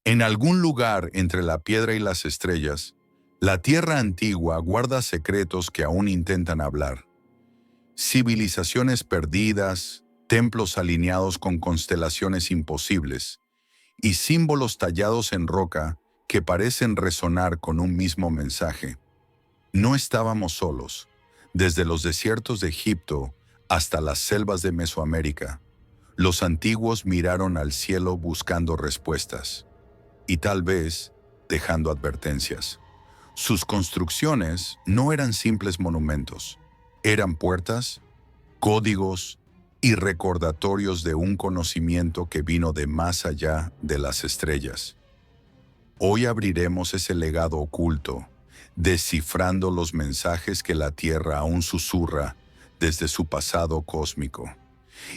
En algún lugar entre la piedra y las estrellas, la Tierra antigua guarda secretos que aún intentan hablar. Civilizaciones perdidas, templos alineados con constelaciones imposibles y símbolos tallados en roca que parecen resonar con un mismo mensaje. No estábamos solos. Desde los desiertos de Egipto hasta las selvas de Mesoamérica, los antiguos miraron al cielo buscando respuestas y tal vez dejando advertencias. Sus construcciones no eran simples monumentos, eran puertas, códigos y recordatorios de un conocimiento que vino de más allá de las estrellas. Hoy abriremos ese legado oculto, descifrando los mensajes que la Tierra aún susurra desde su pasado cósmico.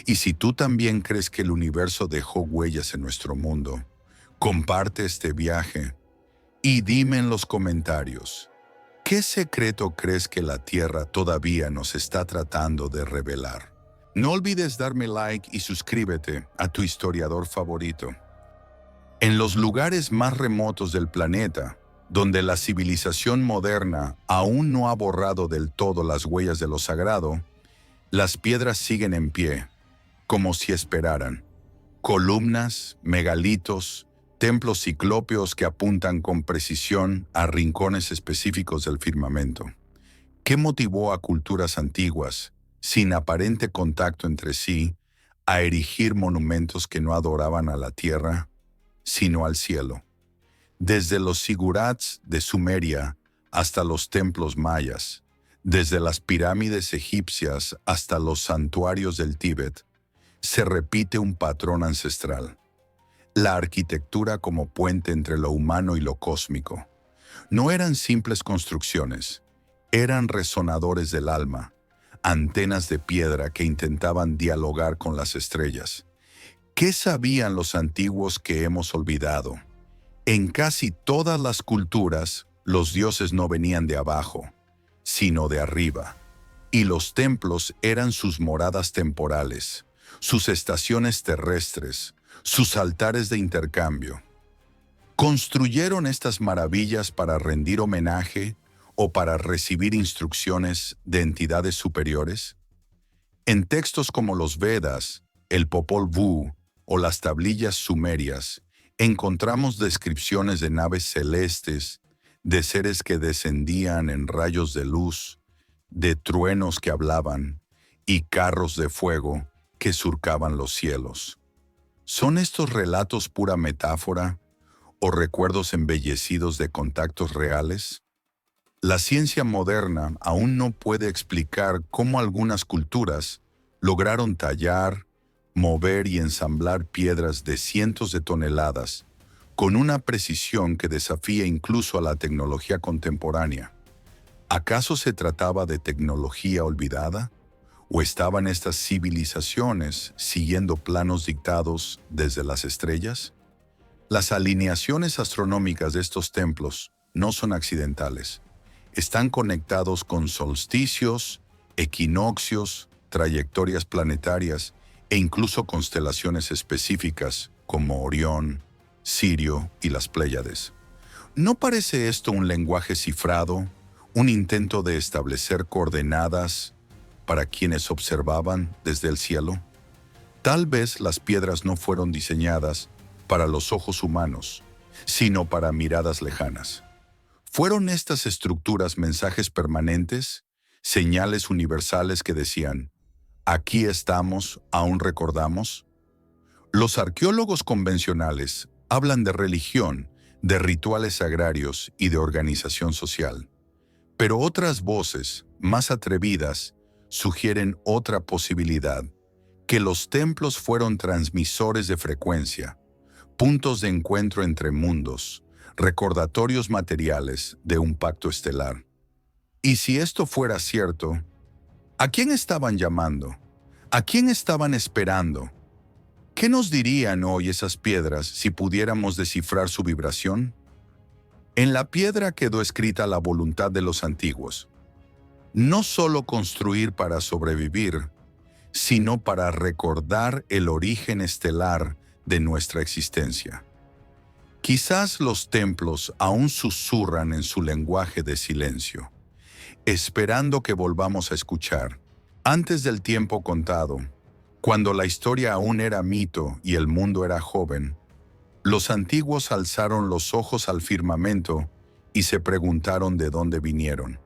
Y si tú también crees que el universo dejó huellas en nuestro mundo, comparte este viaje y dime en los comentarios, ¿qué secreto crees que la Tierra todavía nos está tratando de revelar? No olvides darme like y suscríbete a tu historiador favorito. En los lugares más remotos del planeta, donde la civilización moderna aún no ha borrado del todo las huellas de lo sagrado, las piedras siguen en pie, como si esperaran. Columnas, megalitos, templos ciclópeos que apuntan con precisión a rincones específicos del firmamento. ¿Qué motivó a culturas antiguas, sin aparente contacto entre sí, a erigir monumentos que no adoraban a la tierra, sino al cielo? Desde los zigurats de Sumeria hasta los templos mayas, desde las pirámides egipcias hasta los santuarios del Tíbet, se repite un patrón ancestral. La arquitectura como puente entre lo humano y lo cósmico. No eran simples construcciones, eran resonadores del alma, antenas de piedra que intentaban dialogar con las estrellas. ¿Qué sabían los antiguos que hemos olvidado? En casi todas las culturas, los dioses no venían de abajo, sino de arriba, y los templos eran sus moradas temporales, sus estaciones terrestres, sus altares de intercambio. ¿Construyeron estas maravillas para rendir homenaje o para recibir instrucciones de entidades superiores? En textos como los Vedas, el Popol Vuh o las tablillas sumerias, encontramos descripciones de naves celestes, de seres que descendían en rayos de luz, de truenos que hablaban y carros de fuego que surcaban los cielos. ¿Son estos relatos pura metáfora o recuerdos embellecidos de contactos reales? La ciencia moderna aún no puede explicar cómo algunas culturas lograron tallar, mover y ensamblar piedras de cientos de toneladas con una precisión que desafía incluso a la tecnología contemporánea. ¿Acaso se trataba de tecnología olvidada? ¿O estaban estas civilizaciones siguiendo planos dictados desde las estrellas? Las alineaciones astronómicas de estos templos no son accidentales. Están conectados con solsticios, equinoccios, trayectorias planetarias e incluso constelaciones específicas como Orión, Sirio y las Pléyades. ¿No parece esto un lenguaje cifrado, un intento de establecer coordenadas para quienes observaban desde el cielo? Tal vez las piedras no fueron diseñadas para los ojos humanos, sino para miradas lejanas. ¿Fueron estas estructuras mensajes permanentes, señales universales que decían, aquí estamos, aún recordamos? Los arqueólogos convencionales hablan de religión, de rituales agrarios y de organización social. Pero otras voces, más atrevidas, sugieren otra posibilidad, que los templos fueron transmisores de frecuencia, puntos de encuentro entre mundos, recordatorios materiales de un pacto estelar. Y si esto fuera cierto, ¿a quién estaban llamando? ¿A quién estaban esperando? ¿Qué nos dirían hoy esas piedras si pudiéramos descifrar su vibración? En la piedra quedó escrita la voluntad de los antiguos. No solo construir para sobrevivir, sino para recordar el origen estelar de nuestra existencia. Quizás los templos aún susurran en su lenguaje de silencio, esperando que volvamos a escuchar. Antes del tiempo contado, cuando la historia aún era mito y el mundo era joven, los antiguos alzaron los ojos al firmamento y se preguntaron de dónde vinieron.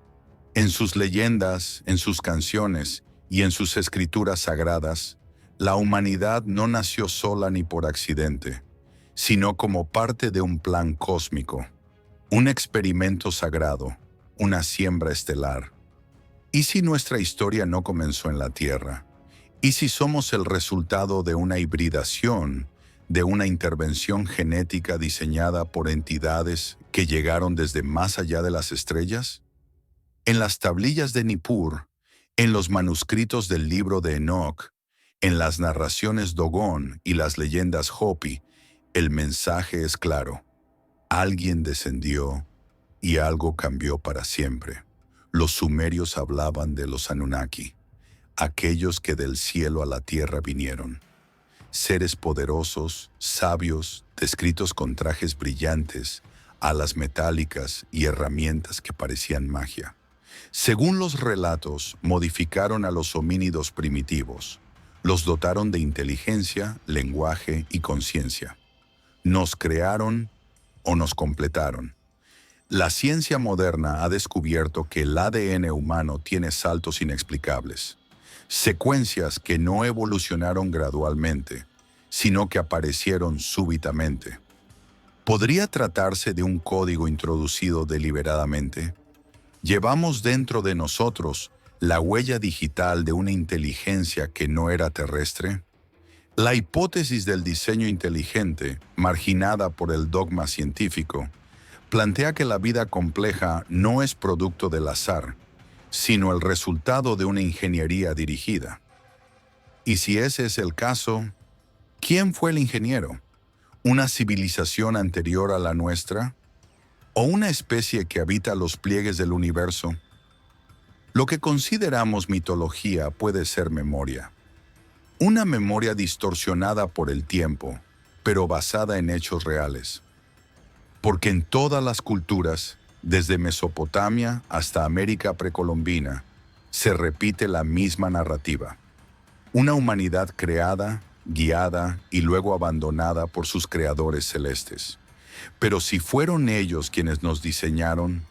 En sus leyendas, en sus canciones y en sus escrituras sagradas, la humanidad no nació sola ni por accidente, sino como parte de un plan cósmico, un experimento sagrado, una siembra estelar. ¿Y si nuestra historia no comenzó en la Tierra? ¿Y si somos el resultado de una hibridación, de una intervención genética diseñada por entidades que llegaron desde más allá de las estrellas? En las tablillas de Nippur, en los manuscritos del libro de Enoch, en las narraciones Dogon y las leyendas Hopi, el mensaje es claro. Alguien descendió y algo cambió para siempre. Los sumerios hablaban de los Anunnaki, aquellos que del cielo a la tierra vinieron. Seres poderosos, sabios, descritos con trajes brillantes, alas metálicas y herramientas que parecían magia. Según los relatos, modificaron a los homínidos primitivos. Los dotaron de inteligencia, lenguaje y conciencia. Nos crearon o nos completaron. La ciencia moderna ha descubierto que el ADN humano tiene saltos inexplicables, secuencias que no evolucionaron gradualmente, sino que aparecieron súbitamente. ¿Podría tratarse de un código introducido deliberadamente? Llevamos dentro de nosotros la huella digital de una inteligencia que no era terrestre. La hipótesis del diseño inteligente, marginada por el dogma científico, plantea que la vida compleja no es producto del azar, sino el resultado de una ingeniería dirigida. Y si ese es el caso, ¿quién fue el ingeniero? ¿Una civilización anterior a la nuestra? ¿O una especie que habita los pliegues del universo? Lo que consideramos mitología puede ser memoria. Una memoria distorsionada por el tiempo, pero basada en hechos reales. Porque en todas las culturas, desde Mesopotamia hasta América precolombina, se repite la misma narrativa. Una humanidad creada, guiada y luego abandonada por sus creadores celestes. Pero si fueron ellos quienes nos diseñaron,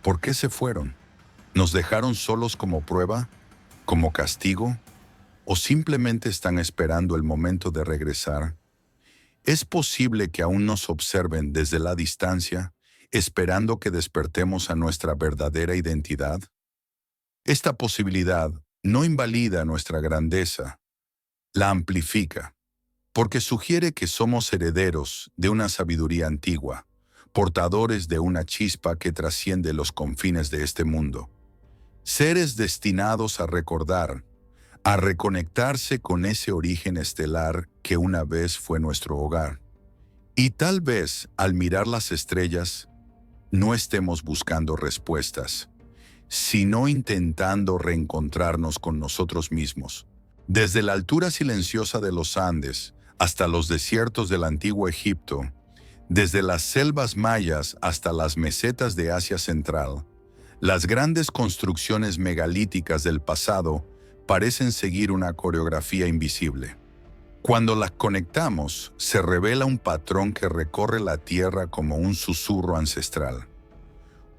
¿por qué se fueron? ¿Nos dejaron solos como prueba? ¿Como castigo? ¿O simplemente están esperando el momento de regresar? ¿Es posible que aún nos observen desde la distancia, esperando que despertemos a nuestra verdadera identidad? Esta posibilidad no invalida nuestra grandeza, la amplifica, porque sugiere que somos herederos de una sabiduría antigua, portadores de una chispa que trasciende los confines de este mundo. Seres destinados a recordar, a reconectarse con ese origen estelar que una vez fue nuestro hogar. Y tal vez, al mirar las estrellas, no estemos buscando respuestas, sino intentando reencontrarnos con nosotros mismos. Desde la altura silenciosa de los Andes hasta los desiertos del antiguo Egipto, desde las selvas mayas hasta las mesetas de Asia Central, las grandes construcciones megalíticas del pasado parecen seguir una coreografía invisible. Cuando las conectamos, se revela un patrón que recorre la Tierra como un susurro ancestral.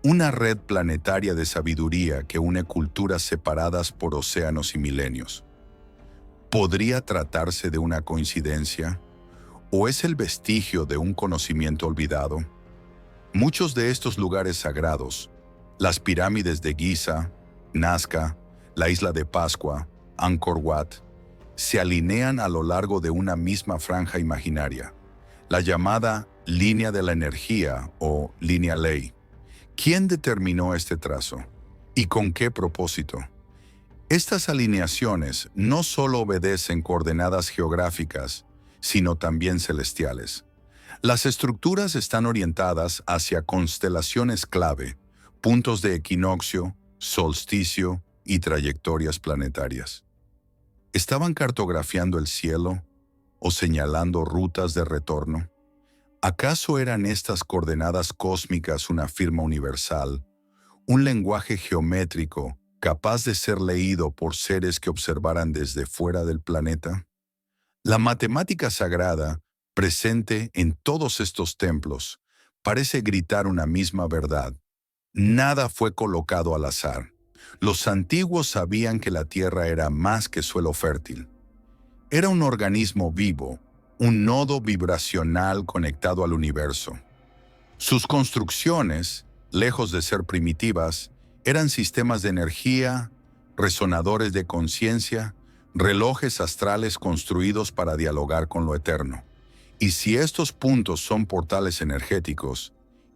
Una red planetaria de sabiduría que une culturas separadas por océanos y milenios. ¿Podría tratarse de una coincidencia? ¿O es el vestigio de un conocimiento olvidado? Muchos de estos lugares sagrados, las pirámides de Giza, Nazca, la isla de Pascua, Angkor Wat, se alinean a lo largo de una misma franja imaginaria, la llamada línea de la energía o línea ley. ¿Quién determinó este trazo? ¿Y con qué propósito? Estas alineaciones no solo obedecen coordenadas geográficas, sino también celestiales. Las estructuras están orientadas hacia constelaciones clave, puntos de equinoccio, solsticio y trayectorias planetarias. ¿Estaban cartografiando el cielo o señalando rutas de retorno? ¿Acaso eran estas coordenadas cósmicas una firma universal, un lenguaje geométrico capaz de ser leído por seres que observaran desde fuera del planeta? La matemática sagrada, presente en todos estos templos, parece gritar una misma verdad. Nada fue colocado al azar. Los antiguos sabían que la Tierra era más que suelo fértil. Era un organismo vivo, un nodo vibracional conectado al universo. Sus construcciones, lejos de ser primitivas, eran sistemas de energía, resonadores de conciencia, relojes astrales construidos para dialogar con lo eterno. Y si estos puntos son portales energéticos,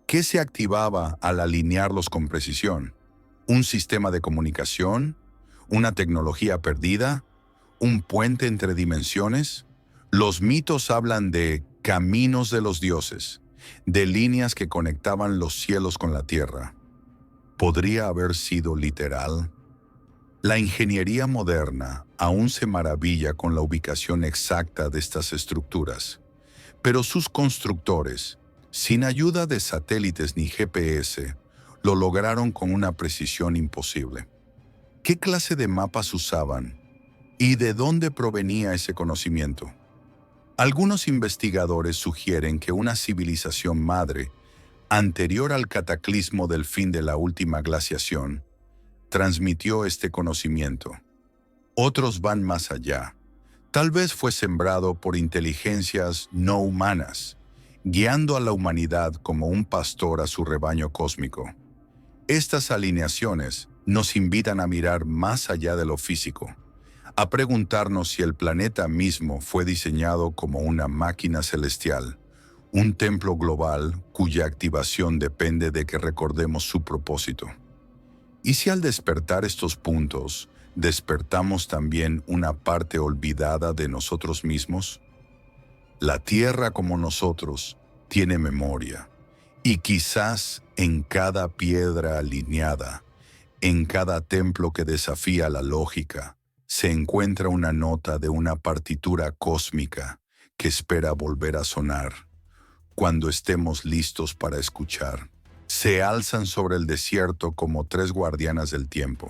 ¿qué se activaba al alinearlos con precisión? ¿Un sistema de comunicación? ¿Una tecnología perdida? ¿Un puente entre dimensiones? Los mitos hablan de caminos de los dioses, de líneas que conectaban los cielos con la tierra. ¿Podría haber sido literal? La ingeniería moderna aún se maravilla con la ubicación exacta de estas estructuras, pero sus constructores, sin ayuda de satélites ni GPS, lo lograron con una precisión imposible. ¿Qué clase de mapas usaban? ¿Y de dónde provenía ese conocimiento? Algunos investigadores sugieren que una civilización madre, anterior al cataclismo del fin de la última glaciación, transmitió este conocimiento. Otros van más allá. Tal vez fue sembrado por inteligencias no humanas, guiando a la humanidad como un pastor a su rebaño cósmico. Estas alineaciones nos invitan a mirar más allá de lo físico, a preguntarnos si el planeta mismo fue diseñado como una máquina celestial, un templo global cuya activación depende de que recordemos su propósito. ¿Y si al despertar estos puntos, despertamos también una parte olvidada de nosotros mismos? La Tierra, como nosotros, tiene memoria, y quizás en cada piedra alineada, en cada templo que desafía la lógica, se encuentra una nota de una partitura cósmica que espera volver a sonar. Cuando estemos listos para escuchar, se alzan sobre el desierto como tres guardianas del tiempo,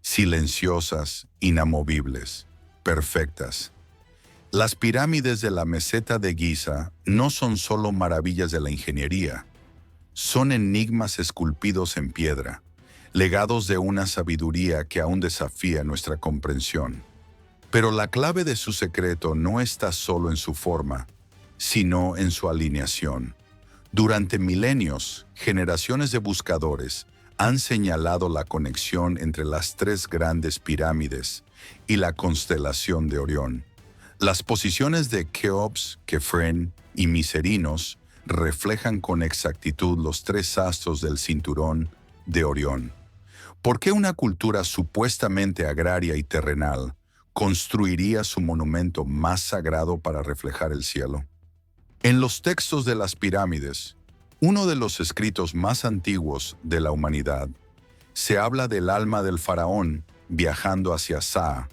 silenciosas, inamovibles, perfectas. Las pirámides de la meseta de Giza no son solo maravillas de la ingeniería, son enigmas esculpidos en piedra, legados de una sabiduría que aún desafía nuestra comprensión. Pero la clave de su secreto no está solo en su forma, sino en su alineación. Durante milenios, generaciones de buscadores han señalado la conexión entre las tres grandes pirámides y la constelación de Orión. Las posiciones de Keops, Kefren y Miserinos reflejan con exactitud los tres astros del cinturón de Orión. ¿Por qué una cultura supuestamente agraria y terrenal construiría su monumento más sagrado para reflejar el cielo? En los textos de las pirámides, uno de los escritos más antiguos de la humanidad, se habla del alma del faraón viajando hacia Saa,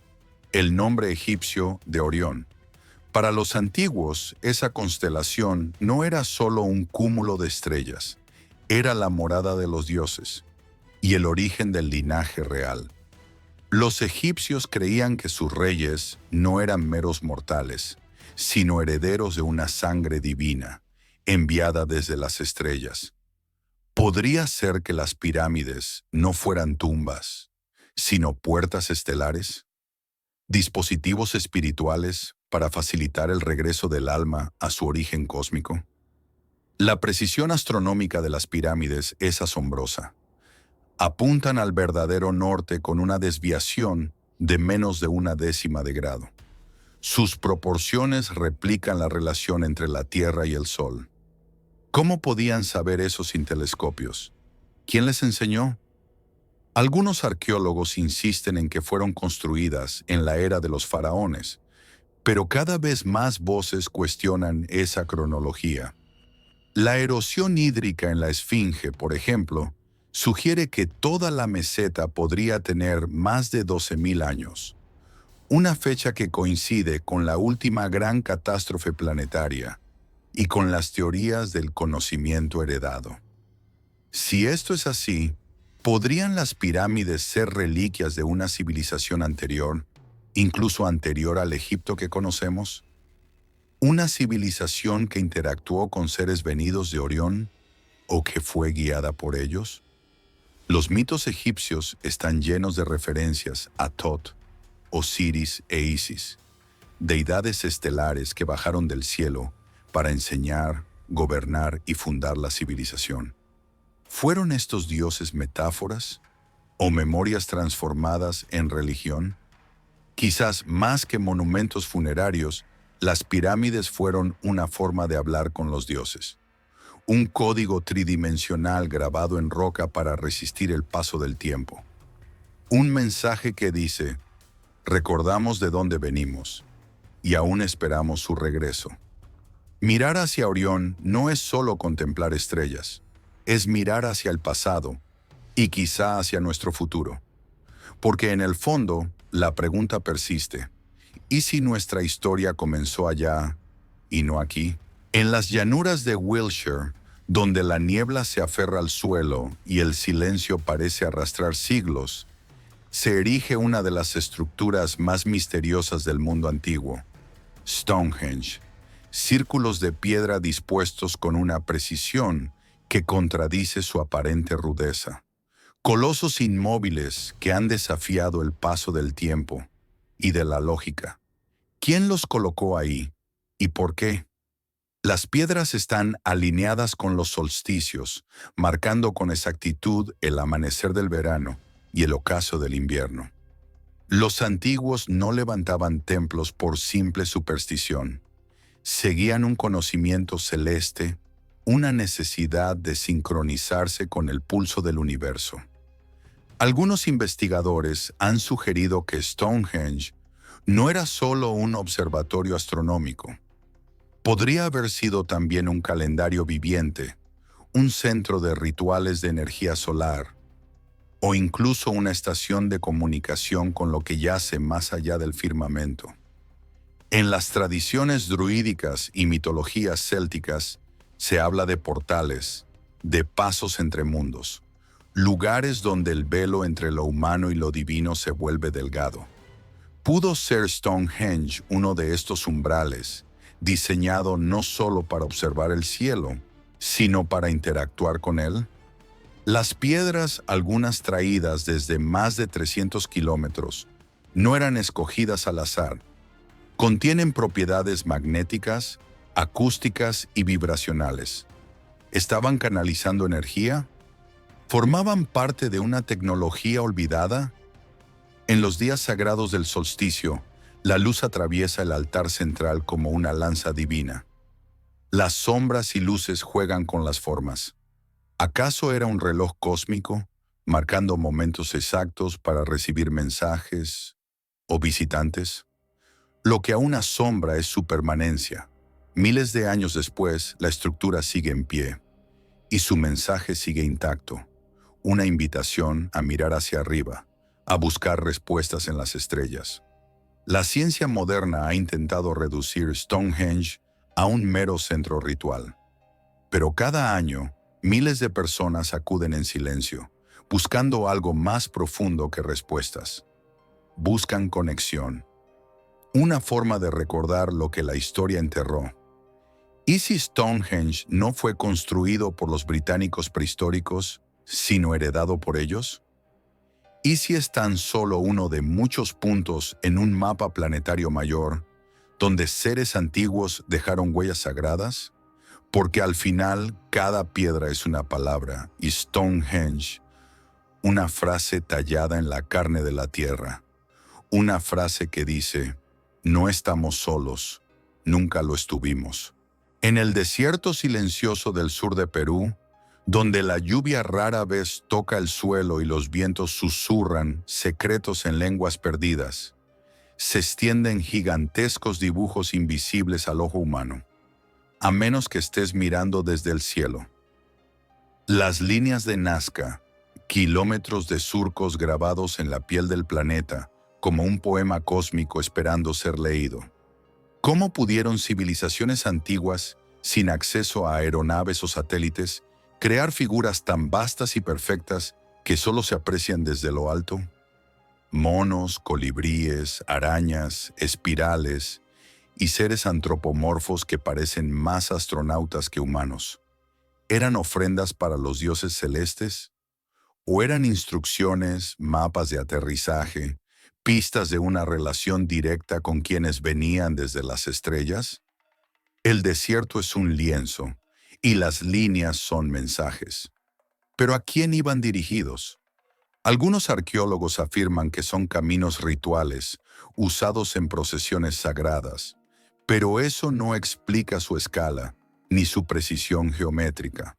el nombre egipcio de Orión. Para los antiguos, esa constelación no era solo un cúmulo de estrellas, era la morada de los dioses y el origen del linaje real. Los egipcios creían que sus reyes no eran meros mortales, sino herederos de una sangre divina, enviada desde las estrellas. ¿Podría ser que las pirámides no fueran tumbas, sino puertas estelares? ¿Dispositivos espirituales para facilitar el regreso del alma a su origen cósmico? La precisión astronómica de las pirámides es asombrosa. Apuntan al verdadero norte con una desviación de menos de una décima de grado. Sus proporciones replican la relación entre la Tierra y el Sol. ¿Cómo podían saber eso sin telescopios? ¿Quién les enseñó? Algunos arqueólogos insisten en que fueron construidas en la era de los faraones, pero cada vez más voces cuestionan esa cronología. La erosión hídrica en la Esfinge, por ejemplo, sugiere que toda la meseta podría tener más de 12.000 años, una fecha que coincide con la última gran catástrofe planetaria, y con las teorías del conocimiento heredado. Si esto es así, ¿podrían las pirámides ser reliquias de una civilización anterior, incluso anterior al Egipto que conocemos? ¿Una civilización que interactuó con seres venidos de Orión o que fue guiada por ellos? Los mitos egipcios están llenos de referencias a Tot, Osiris e Isis, deidades estelares que bajaron del cielo para enseñar, gobernar y fundar la civilización. ¿Fueron estos dioses metáforas o memorias transformadas en religión? Quizás más que monumentos funerarios, las pirámides fueron una forma de hablar con los dioses. Un código tridimensional grabado en roca para resistir el paso del tiempo. Un mensaje que dice, recordamos de dónde venimos y aún esperamos su regreso. Mirar hacia Orión no es solo contemplar estrellas, es mirar hacia el pasado y quizá hacia nuestro futuro. Porque en el fondo, la pregunta persiste, ¿y si nuestra historia comenzó allá y no aquí? En las llanuras de Wiltshire, donde la niebla se aferra al suelo y el silencio parece arrastrar siglos, se erige una de las estructuras más misteriosas del mundo antiguo, Stonehenge, círculos de piedra dispuestos con una precisión que contradice su aparente rudeza. Colosos inmóviles que han desafiado el paso del tiempo y de la lógica. ¿Quién los colocó ahí y por qué? Las piedras están alineadas con los solsticios, marcando con exactitud el amanecer del verano y el ocaso del invierno. Los antiguos no levantaban templos por simple superstición. Seguían un conocimiento celeste, una necesidad de sincronizarse con el pulso del universo. Algunos investigadores han sugerido que Stonehenge no era solo un observatorio astronómico. Podría haber sido también un calendario viviente, un centro de rituales de energía solar, o incluso una estación de comunicación con lo que yace más allá del firmamento. En las tradiciones druídicas y mitologías célticas se habla de portales, de pasos entre mundos, lugares donde el velo entre lo humano y lo divino se vuelve delgado. ¿Pudo ser Stonehenge uno de estos umbrales, diseñado no solo para observar el cielo, sino para interactuar con él? Las piedras, algunas traídas desde más de 300 kilómetros, no eran escogidas al azar. Contienen propiedades magnéticas, acústicas y vibracionales. ¿Estaban canalizando energía? ¿Formaban parte de una tecnología olvidada? En los días sagrados del solsticio, la luz atraviesa el altar central como una lanza divina. Las sombras y luces juegan con las formas. ¿Acaso era un reloj cósmico, marcando momentos exactos para recibir mensajes o visitantes? Lo que aún asombra es su permanencia. Miles de años después, la estructura sigue en pie y su mensaje sigue intacto. Una invitación a mirar hacia arriba, a buscar respuestas en las estrellas. La ciencia moderna ha intentado reducir Stonehenge a un mero centro ritual. Pero cada año, miles de personas acuden en silencio, buscando algo más profundo que respuestas. Buscan conexión. Una forma de recordar lo que la historia enterró. ¿Y si Stonehenge no fue construido por los británicos prehistóricos, sino heredado por ellos? ¿Y si es tan solo uno de muchos puntos en un mapa planetario mayor, donde seres antiguos dejaron huellas sagradas? Porque al final cada piedra es una palabra y Stonehenge, una frase tallada en la carne de la tierra. Una frase que dice, no estamos solos, nunca lo estuvimos. En el desierto silencioso del sur de Perú, donde la lluvia rara vez toca el suelo y los vientos susurran secretos en lenguas perdidas, se extienden gigantescos dibujos invisibles al ojo humano, a menos que estés mirando desde el cielo. Las líneas de Nazca, kilómetros de surcos grabados en la piel del planeta, como un poema cósmico esperando ser leído. ¿Cómo pudieron civilizaciones antiguas sin acceso a aeronaves o satélites, crear figuras tan vastas y perfectas que solo se aprecian desde lo alto? Monos, colibríes, arañas, espirales y seres antropomorfos que parecen más astronautas que humanos. ¿Eran ofrendas para los dioses celestes? ¿O eran instrucciones, mapas de aterrizaje, pistas de una relación directa con quienes venían desde las estrellas? El desierto es un lienzo y las líneas son mensajes. ¿Pero a quién iban dirigidos? Algunos arqueólogos afirman que son caminos rituales usados en procesiones sagradas, pero eso no explica su escala ni su precisión geométrica.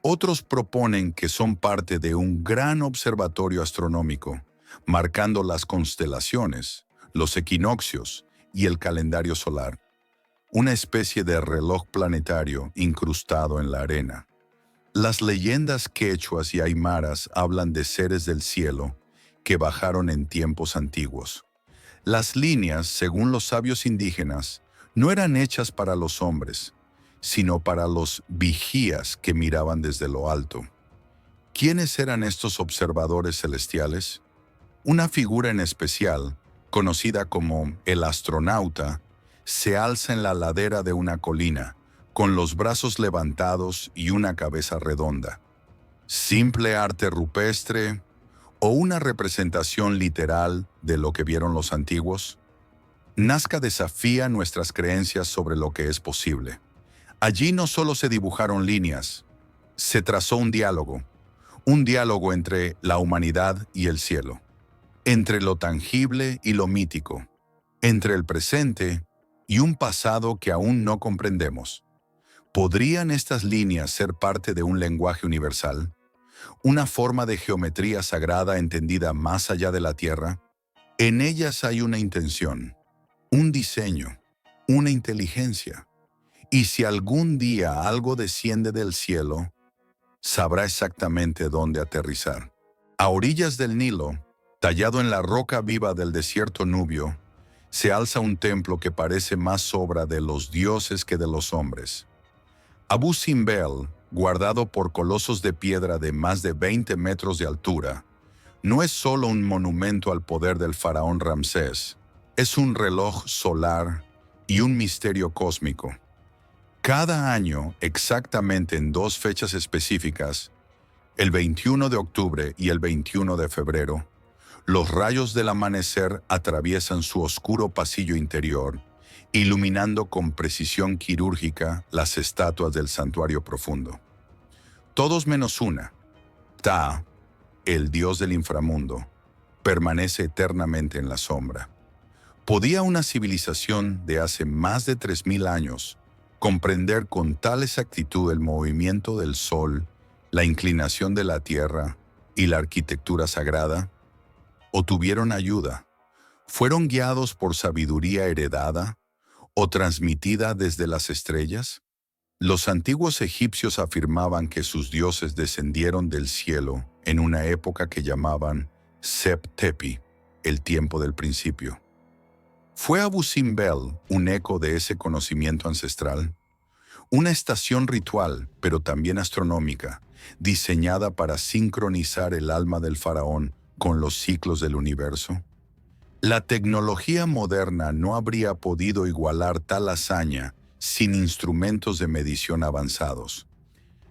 Otros proponen que son parte de un gran observatorio astronómico, marcando las constelaciones, los equinoccios y el calendario solar, una especie de reloj planetario incrustado en la arena. Las leyendas quechuas y aymaras hablan de seres del cielo que bajaron en tiempos antiguos. Las líneas, según los sabios indígenas, no eran hechas para los hombres, sino para los vigías que miraban desde lo alto. ¿Quiénes eran estos observadores celestiales? Una figura en especial, conocida como el astronauta, se alza en la ladera de una colina, con los brazos levantados y una cabeza redonda. ¿Simple arte rupestre o una representación literal de lo que vieron los antiguos? Nazca desafía nuestras creencias sobre lo que es posible. Allí no solo se dibujaron líneas, se trazó un diálogo entre la humanidad y el cielo, entre lo tangible y lo mítico, entre el presente y un pasado que aún no comprendemos. ¿Podrían estas líneas ser parte de un lenguaje universal? ¿Una forma de geometría sagrada entendida más allá de la Tierra? En ellas hay una intención, un diseño, una inteligencia. Y si algún día algo desciende del cielo, sabrá exactamente dónde aterrizar. A orillas del Nilo, tallado en la roca viva del desierto nubio, se alza un templo que parece más obra de los dioses que de los hombres. Abu Simbel, guardado por colosos de piedra de más de 20 metros de altura, no es solo un monumento al poder del faraón Ramsés, es un reloj solar y un misterio cósmico. Cada año, exactamente en dos fechas específicas, el 21 de octubre y el 21 de febrero, los rayos del amanecer atraviesan su oscuro pasillo interior, iluminando con precisión quirúrgica las estatuas del santuario profundo. Todos menos una, Ta, el dios del inframundo, permanece eternamente en la sombra. ¿Podía una civilización de hace más de 3000 años comprender con tal exactitud el movimiento del sol, la inclinación de la tierra y la arquitectura sagrada? ¿O tuvieron ayuda? ¿Fueron guiados por sabiduría heredada o transmitida desde las estrellas? Los antiguos egipcios afirmaban que sus dioses descendieron del cielo en una época que llamaban Sep-Tepi, el tiempo del principio. ¿Fue Abu Simbel un eco de ese conocimiento ancestral? Una estación ritual, pero también astronómica, diseñada para sincronizar el alma del faraón con los ciclos del universo. La tecnología moderna no habría podido igualar tal hazaña sin instrumentos de medición avanzados.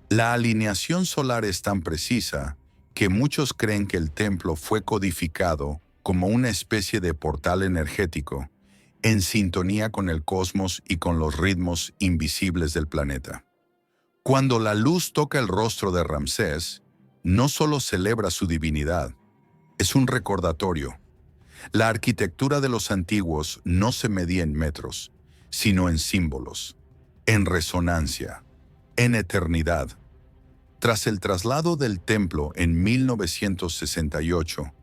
La alineación solar es tan precisa que muchos creen que el templo fue codificado como una especie de portal energético, en sintonía con el cosmos y con los ritmos invisibles del planeta. Cuando la luz toca el rostro de Ramsés, no solo celebra su divinidad, es un recordatorio. La arquitectura de los antiguos no se medía en metros, sino en símbolos, en resonancia, en eternidad. Tras el traslado del templo en 1968,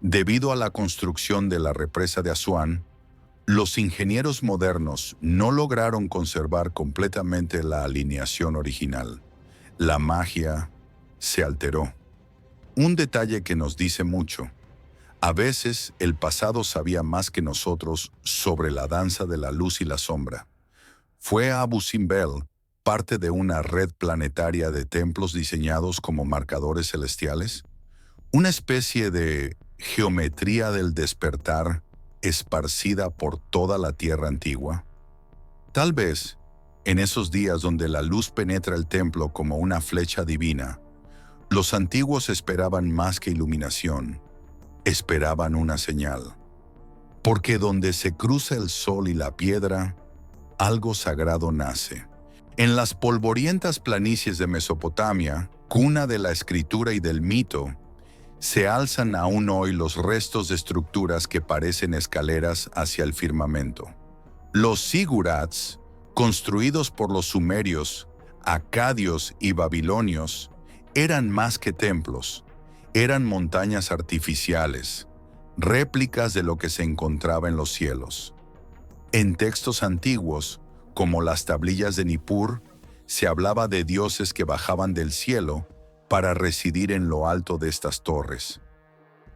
debido a la construcción de la represa de Asuán, los ingenieros modernos no lograron conservar completamente la alineación original. La magia se alteró. Un detalle que nos dice mucho. A veces el pasado sabía más que nosotros sobre la danza de la luz y la sombra. Fue Abu Simbel parte de una red planetaria de templos diseñados como marcadores celestiales? Una especie de geometría del despertar esparcida por toda la Tierra antigua. Tal vez, en esos días donde la luz penetra el templo como una flecha divina, los antiguos esperaban más que iluminación, esperaban una señal. Porque donde se cruza el sol y la piedra, algo sagrado nace. En las polvorientas planicies de Mesopotamia, cuna de la escritura y del mito, se alzan aún hoy los restos de estructuras que parecen escaleras hacia el firmamento. Los zigurats, construidos por los sumerios, acadios y babilonios, eran más que templos, eran montañas artificiales, réplicas de lo que se encontraba en los cielos. En textos antiguos, como las tablillas de Nippur, se hablaba de dioses que bajaban del cielo para residir en lo alto de estas torres.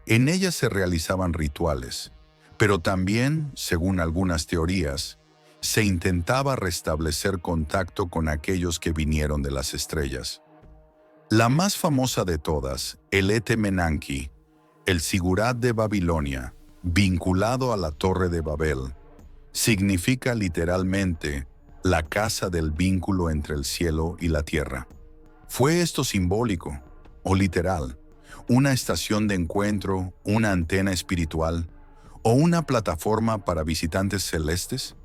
En ellas se realizaban rituales, pero también, según algunas teorías, se intentaba restablecer contacto con aquellos que vinieron de las estrellas. La más famosa de todas, el Etemenanki, el Sigurat de Babilonia, vinculado a la Torre de Babel, significa literalmente la casa del vínculo entre el cielo y la tierra. ¿Fue esto simbólico o literal? ¿Una estación de encuentro, una antena espiritual o una plataforma para visitantes celestes?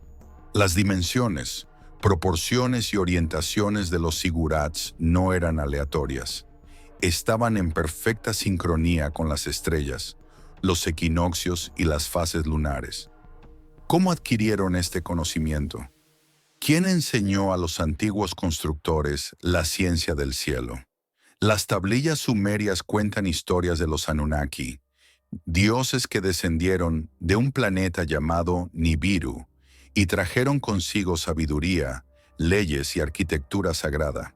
Las dimensiones, proporciones y orientaciones de los zigurats no eran aleatorias. Estaban en perfecta sincronía con las estrellas, los equinoccios y las fases lunares. ¿Cómo adquirieron este conocimiento? ¿Quién enseñó a los antiguos constructores la ciencia del cielo? Las tablillas sumerias cuentan historias de los Anunnaki, dioses que descendieron de un planeta llamado Nibiru y trajeron consigo sabiduría, leyes y arquitectura sagrada.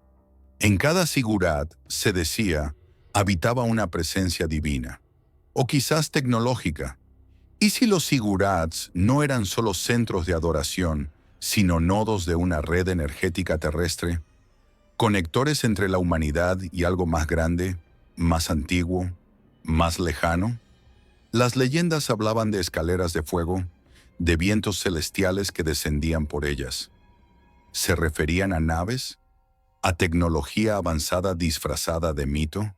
En cada sigurat, se decía, habitaba una presencia divina, o quizás tecnológica. ¿Y si los zigurats no eran solo centros de adoración, sino nodos de una red energética terrestre? ¿Conectores entre la humanidad y algo más grande, más antiguo, más lejano? Las leyendas hablaban de escaleras de fuego, de vientos celestiales que descendían por ellas. ¿Se referían a naves? ¿A tecnología avanzada disfrazada de mito?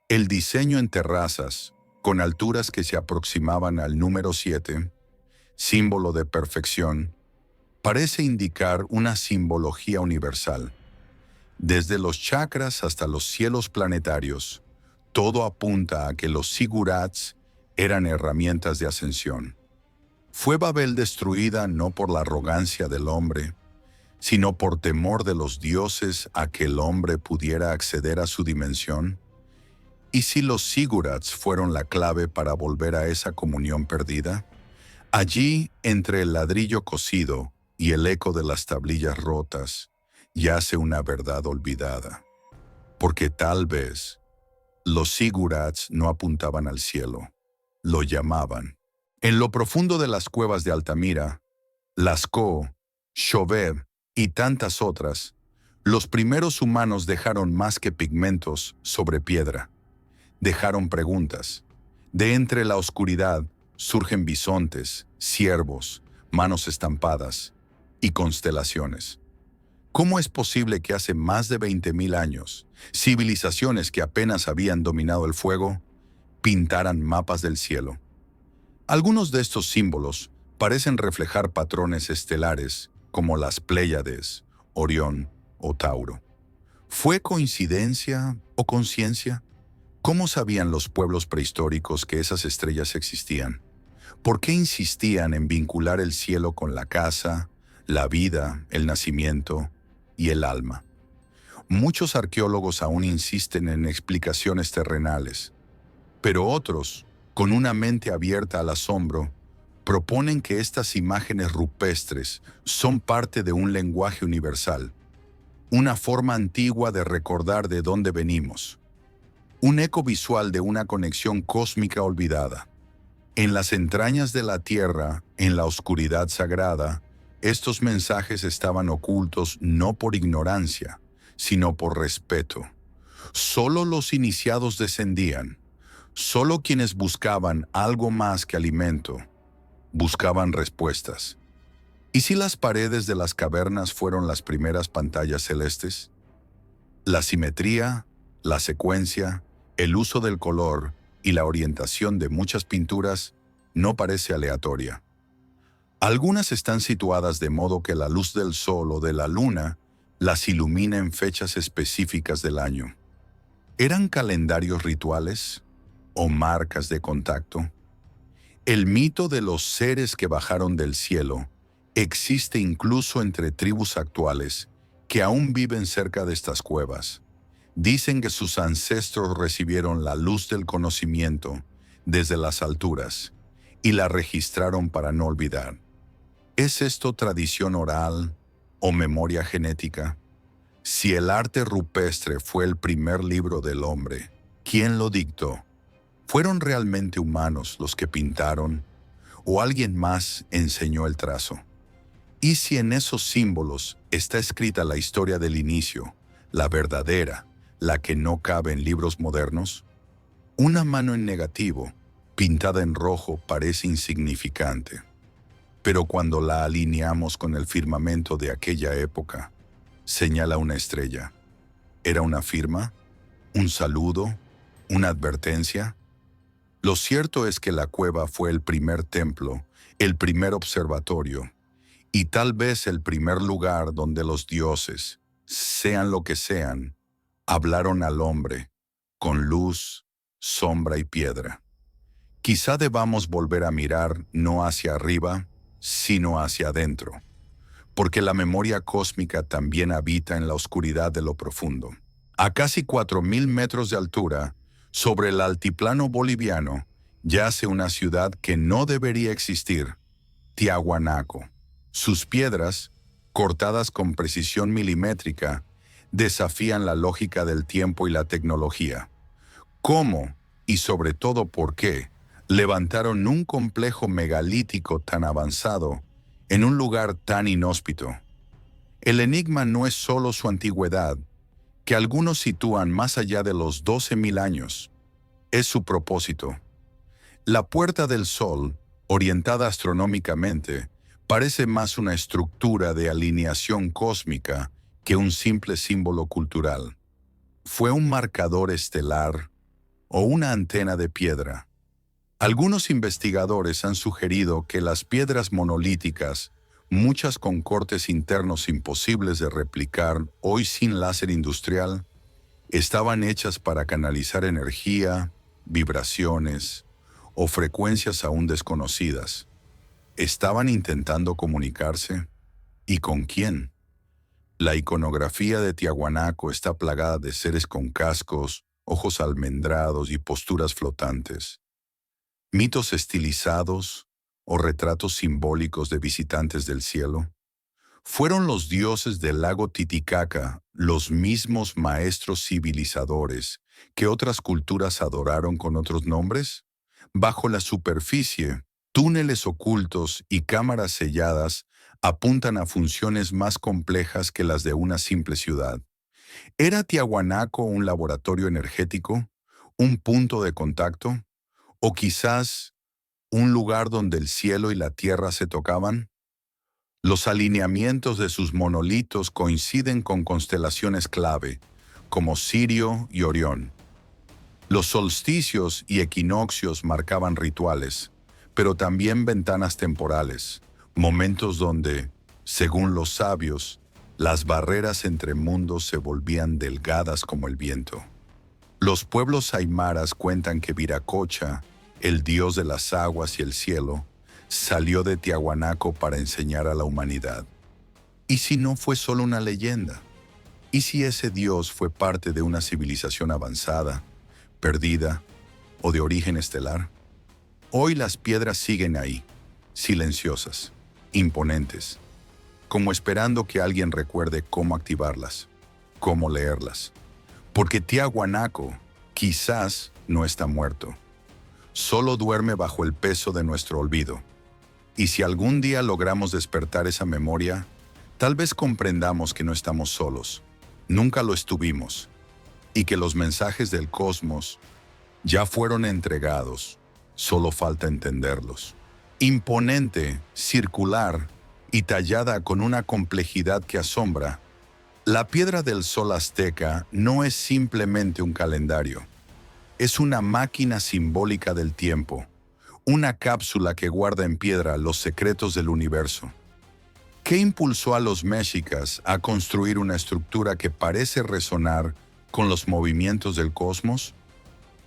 El diseño en terrazas, con alturas que se aproximaban al número 7, símbolo de perfección, parece indicar una simbología universal. Desde los chakras hasta los cielos planetarios, todo apunta a que los zigurats eran herramientas de ascensión. ¿Fue Babel destruida no por la arrogancia del hombre, sino por temor de los dioses a que el hombre pudiera acceder a su dimensión? ¿Y si los zigurats fueron la clave para volver a esa comunión perdida? Allí, entre el ladrillo cocido y el eco de las tablillas rotas, yace una verdad olvidada. Porque tal vez los zigurats no apuntaban al cielo, lo llamaban. En lo profundo de las cuevas de Altamira, Lascaux, Chauvet y tantas otras, los primeros humanos dejaron más que pigmentos sobre piedra. Dejaron preguntas. De entre la oscuridad surgen bisontes, ciervos, manos estampadas y constelaciones. ¿Cómo es posible que hace más de 20.000 años, civilizaciones que apenas habían dominado el fuego, pintaran mapas del cielo? Algunos de estos símbolos parecen reflejar patrones estelares como las Pléyades, Orión o Tauro. ¿Fue coincidencia o conciencia? ¿Cómo sabían los pueblos prehistóricos que esas estrellas existían? ¿Por qué insistían en vincular el cielo con la casa, la vida, el nacimiento y el alma? Muchos arqueólogos aún insisten en explicaciones terrenales, pero otros, con una mente abierta al asombro, proponen que estas imágenes rupestres son parte de un lenguaje universal, una forma antigua de recordar de dónde venimos, un eco visual de una conexión cósmica olvidada. En las entrañas de la tierra, en la oscuridad sagrada, Estos mensajes estaban ocultos no por ignorancia, sino por respeto. Solo los iniciados descendían. Solo quienes buscaban algo más que alimento, buscaban respuestas. ¿Y si las paredes de las cavernas fueron las primeras pantallas celestes? La simetría, la secuencia, el uso del color y la orientación de muchas pinturas no parece aleatoria. Algunas están situadas de modo que la luz del sol o de la luna las ilumina en fechas específicas del año. ¿Eran calendarios rituales o marcas de contacto? El mito de los seres que bajaron del cielo existe incluso entre tribus actuales que aún viven cerca de estas cuevas. Dicen que sus ancestros recibieron la luz del conocimiento desde las alturas y la registraron para no olvidar. ¿Es esto tradición oral o memoria genética? Si el arte rupestre fue el primer libro del hombre, ¿quién lo dictó? ¿Fueron realmente humanos los que pintaron o alguien más enseñó el trazo? ¿Y si en esos símbolos está escrita la historia del inicio, la verdadera, la que no cabe en libros modernos? Una mano en negativo, pintada en rojo, parece insignificante. Pero cuando la alineamos con el firmamento de aquella época, señala una estrella. ¿Era una firma? ¿Un saludo? ¿Una advertencia? Lo cierto es que la cueva fue el primer templo, el primer observatorio, y tal vez el primer lugar donde los dioses, sean lo que sean, hablaron al hombre, con luz, sombra y piedra. Quizá debamos volver a mirar no hacia arriba, sino hacia adentro, porque la memoria cósmica también habita en la oscuridad de lo profundo. A casi 4.000 metros de altura, sobre el altiplano boliviano, yace una ciudad que no debería existir, Tiahuanaco. Sus piedras, cortadas con precisión milimétrica, desafían la lógica del tiempo y la tecnología. ¿Cómo, y sobre todo por qué, levantaron un complejo megalítico tan avanzado en un lugar tan inhóspito? El enigma no es solo su antigüedad, que algunos sitúan más allá de los 12.000 años. Es su propósito. La Puerta del Sol, orientada astronómicamente, parece más una estructura de alineación cósmica que un simple símbolo cultural. ¿Fue un marcador estelar o una antena de piedra? Algunos investigadores han sugerido que las piedras monolíticas, muchas con cortes internos imposibles de replicar hoy sin láser industrial, estaban hechas para canalizar energía, vibraciones o frecuencias aún desconocidas. ¿Estaban intentando comunicarse? ¿Y con quién? La iconografía de Tiahuanaco está plagada de seres con cascos, ojos almendrados y posturas flotantes. Mitos estilizados o retratos simbólicos de visitantes del cielo. ¿Fueron los dioses del lago Titicaca los mismos maestros civilizadores que otras culturas adoraron con otros nombres? Bajo la superficie, túneles ocultos y cámaras selladas apuntan a funciones más complejas que las de una simple ciudad. ¿Era Tiahuanaco un laboratorio energético? ¿Un punto de contacto? ¿O quizás un lugar donde el cielo y la tierra se tocaban? Los alineamientos de sus monolitos coinciden con constelaciones clave, como Sirio y Orión. Los solsticios y equinoccios marcaban rituales, pero también ventanas temporales, momentos donde, según los sabios, las barreras entre mundos se volvían delgadas como el viento. Los pueblos aymaras cuentan que Viracocha, el dios de las aguas y el cielo, salió de Tiahuanaco para enseñar a la humanidad. ¿Y si no fue solo una leyenda? ¿Y si ese dios fue parte de una civilización avanzada, perdida o de origen estelar? Hoy las piedras siguen ahí, silenciosas, imponentes, como esperando que alguien recuerde cómo activarlas, cómo leerlas. Porque Tiahuanaco quizás no está muerto, solo duerme bajo el peso de nuestro olvido. Y si algún día logramos despertar esa memoria, tal vez comprendamos que no estamos solos, nunca lo estuvimos, y que los mensajes del cosmos ya fueron entregados, solo falta entenderlos. Imponente, circular y tallada con una complejidad que asombra, la piedra del sol azteca no es simplemente un calendario. Es una máquina simbólica del tiempo, una cápsula que guarda en piedra los secretos del universo. ¿Qué impulsó a los mexicas a construir una estructura que parece resonar con los movimientos del cosmos?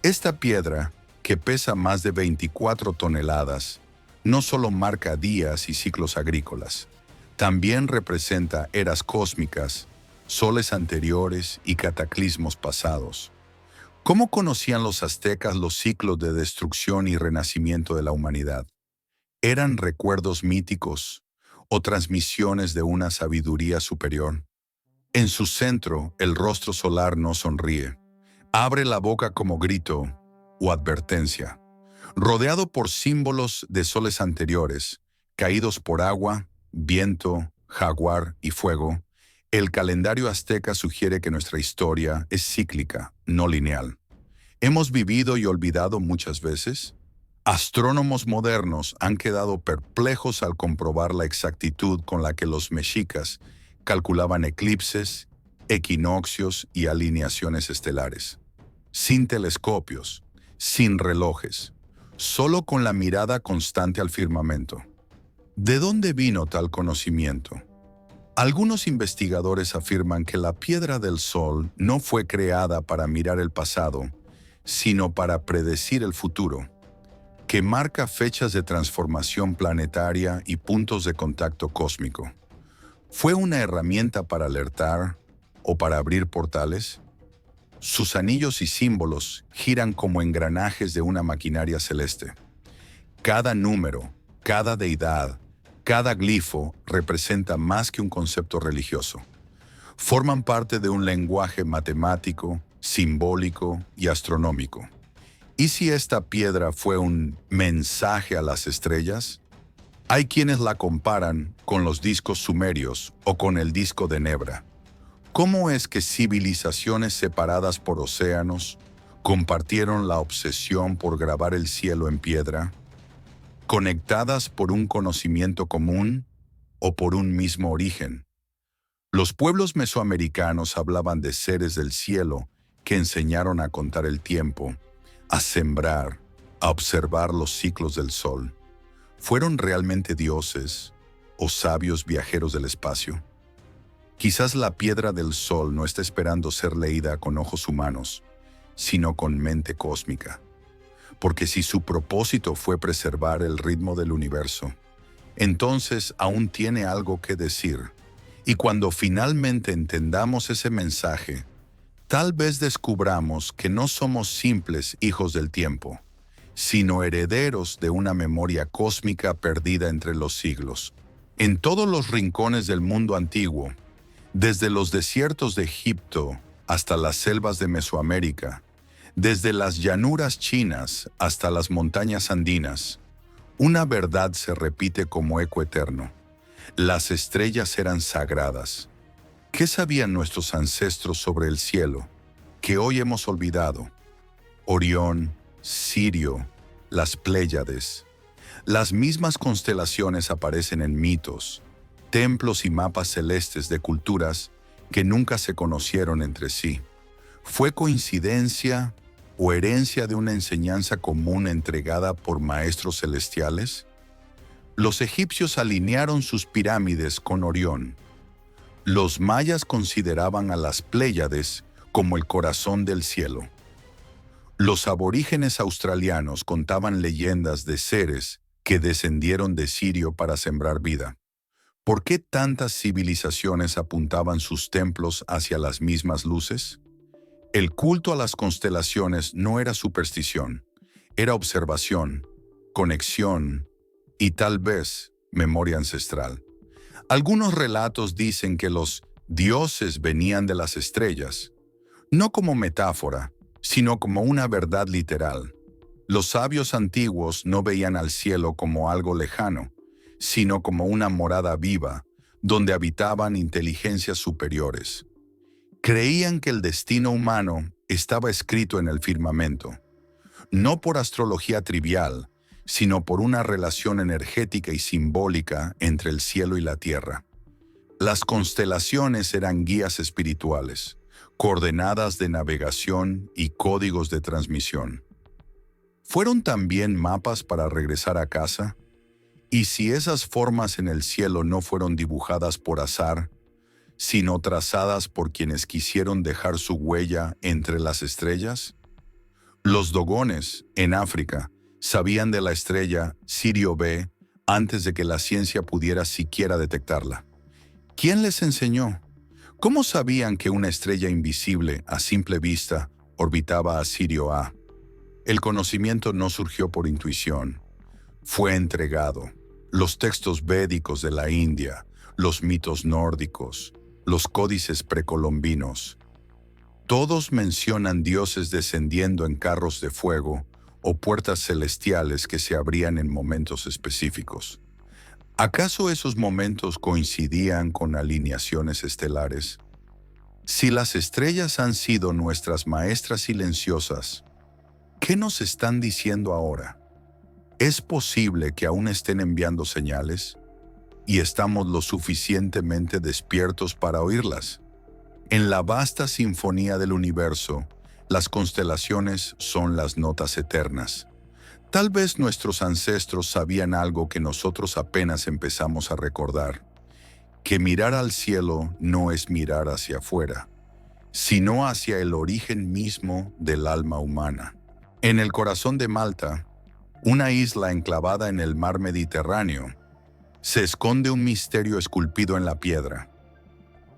Esta piedra, que pesa más de 24 toneladas, no solo marca días y ciclos agrícolas, también representa eras cósmicas, soles anteriores y cataclismos pasados. ¿Cómo conocían los aztecas los ciclos de destrucción y renacimiento de la humanidad? ¿Eran recuerdos míticos o transmisiones de una sabiduría superior? En su centro, el rostro solar no sonríe. Abre la boca como grito o advertencia. Rodeado por símbolos de soles anteriores, caídos por agua, viento, jaguar y fuego, el calendario azteca sugiere que nuestra historia es cíclica, no lineal. ¿Hemos vivido y olvidado muchas veces? Astrónomos modernos han quedado perplejos al comprobar la exactitud con la que los mexicas calculaban eclipses, equinoccios y alineaciones estelares. Sin telescopios, sin relojes, solo con la mirada constante al firmamento. ¿De dónde vino tal conocimiento? Algunos investigadores afirman que la piedra del Sol no fue creada para mirar el pasado, sino para predecir el futuro, que marca fechas de transformación planetaria y puntos de contacto cósmico. ¿Fue una herramienta para alertar o para abrir portales? Sus anillos y símbolos giran como engranajes de una maquinaria celeste. Cada número, cada deidad, cada glifo representa más que un concepto religioso. Forman parte de un lenguaje matemático, simbólico y astronómico. ¿Y si esta piedra fue un mensaje a las estrellas? Hay quienes la comparan con los discos sumerios o con el disco de Nebra. ¿Cómo es que civilizaciones separadas por océanos compartieron la obsesión por grabar el cielo en piedra? ¿Conectadas por un conocimiento común o por un mismo origen? Los pueblos mesoamericanos hablaban de seres del cielo que enseñaron a contar el tiempo, a sembrar, a observar los ciclos del sol. ¿Fueron realmente dioses o sabios viajeros del espacio? Quizás la piedra del sol no está esperando ser leída con ojos humanos, sino con mente cósmica. Porque si su propósito fue preservar el ritmo del universo, entonces aún tiene algo que decir. Y cuando finalmente entendamos ese mensaje, tal vez descubramos que no somos simples hijos del tiempo, sino herederos de una memoria cósmica perdida entre los siglos. En todos los rincones del mundo antiguo, desde los desiertos de Egipto hasta las selvas de Mesoamérica, desde las llanuras chinas hasta las montañas andinas, una verdad se repite como eco eterno. Las estrellas eran sagradas. ¿Qué sabían nuestros ancestros sobre el cielo, que hoy hemos olvidado? Orión, Sirio, las Pléyades. Las mismas constelaciones aparecen en mitos, templos y mapas celestes de culturas que nunca se conocieron entre sí. ¿Fue coincidencia o herencia de una enseñanza común entregada por maestros celestiales? Los egipcios alinearon sus pirámides con Orión. Los mayas consideraban a las Pléyades como el corazón del cielo. Los aborígenes australianos contaban leyendas de seres que descendieron de Sirio para sembrar vida. ¿Por qué tantas civilizaciones apuntaban sus templos hacia las mismas luces? El culto a las constelaciones no era superstición, era observación, conexión y tal vez memoria ancestral. Algunos relatos dicen que los dioses venían de las estrellas, no como metáfora, sino como una verdad literal. Los sabios antiguos no veían al cielo como algo lejano, sino como una morada viva, donde habitaban inteligencias superiores. Creían que el destino humano estaba escrito en el firmamento, no por astrología trivial, sino por una relación energética y simbólica entre el cielo y la tierra. Las constelaciones eran guías espirituales, coordenadas de navegación y códigos de transmisión. ¿Fueron también mapas para regresar a casa? ¿Y si esas formas en el cielo no fueron dibujadas por azar, sino trazadas por quienes quisieron dejar su huella entre las estrellas? Los dogones, en África, sabían de la estrella Sirio B antes de que la ciencia pudiera siquiera detectarla. ¿Quién les enseñó? ¿Cómo sabían que una estrella invisible, a simple vista, orbitaba a Sirio A? El conocimiento no surgió por intuición. Fue entregado. Los textos védicos de la India, los mitos nórdicos, los códices precolombinos. Todos mencionan dioses descendiendo en carros de fuego o puertas celestiales que se abrían en momentos específicos. ¿Acaso esos momentos coincidían con alineaciones estelares? Si las estrellas han sido nuestras maestras silenciosas, ¿qué nos están diciendo ahora? ¿Es posible que aún estén enviando señales? ¿Y estamos lo suficientemente despiertos para oírlas? En la vasta sinfonía del universo, las constelaciones son las notas eternas. Tal vez nuestros ancestros sabían algo que nosotros apenas empezamos a recordar, que mirar al cielo no es mirar hacia afuera, sino hacia el origen mismo del alma humana. En el corazón de Malta, una isla enclavada en el mar Mediterráneo, se esconde un misterio esculpido en la piedra.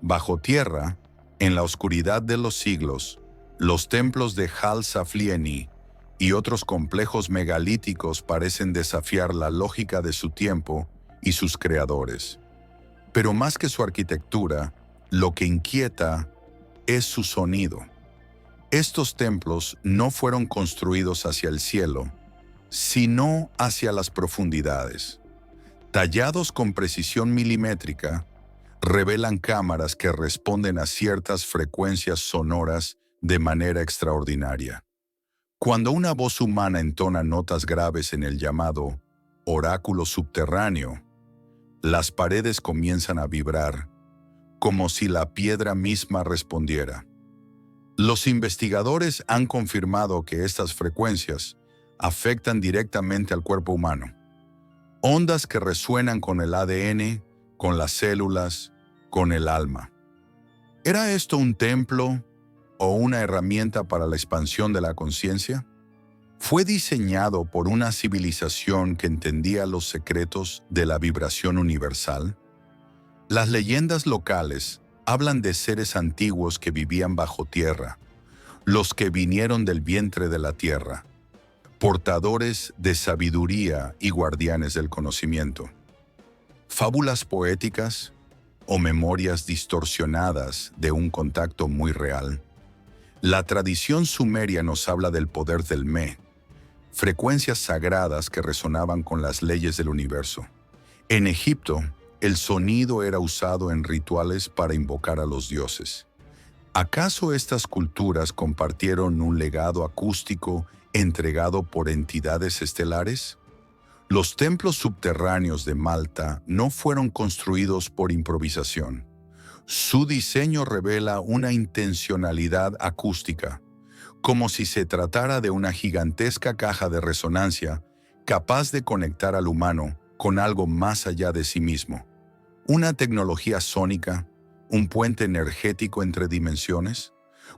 Bajo tierra, en la oscuridad de los siglos, los templos de Hal Saflieni y otros complejos megalíticos parecen desafiar la lógica de su tiempo y sus creadores. Pero más que su arquitectura, lo que inquieta es su sonido. Estos templos no fueron construidos hacia el cielo, sino hacia las profundidades. Tallados con precisión milimétrica, revelan cámaras que responden a ciertas frecuencias sonoras de manera extraordinaria. Cuando una voz humana entona notas graves en el llamado oráculo subterráneo, las paredes comienzan a vibrar, como si la piedra misma respondiera. Los investigadores han confirmado que estas frecuencias afectan directamente al cuerpo humano. Ondas que resuenan con el ADN, con las células, con el alma. ¿Era esto un templo o una herramienta para la expansión de la conciencia? ¿Fue diseñado por una civilización que entendía los secretos de la vibración universal? Las leyendas locales hablan de seres antiguos que vivían bajo tierra, los que vinieron del vientre de la tierra, portadores de sabiduría y guardianes del conocimiento. Fábulas poéticas o memorias distorsionadas de un contacto muy real. La tradición sumeria nos habla del poder del Me, frecuencias sagradas que resonaban con las leyes del universo. En Egipto, el sonido era usado en rituales para invocar a los dioses. ¿Acaso estas culturas compartieron un legado acústico entregado por entidades estelares? Los templos subterráneos de Malta no fueron construidos por improvisación. Su diseño revela una intencionalidad acústica, como si se tratara de una gigantesca caja de resonancia capaz de conectar al humano con algo más allá de sí mismo. Una tecnología sónica, un puente energético entre dimensiones.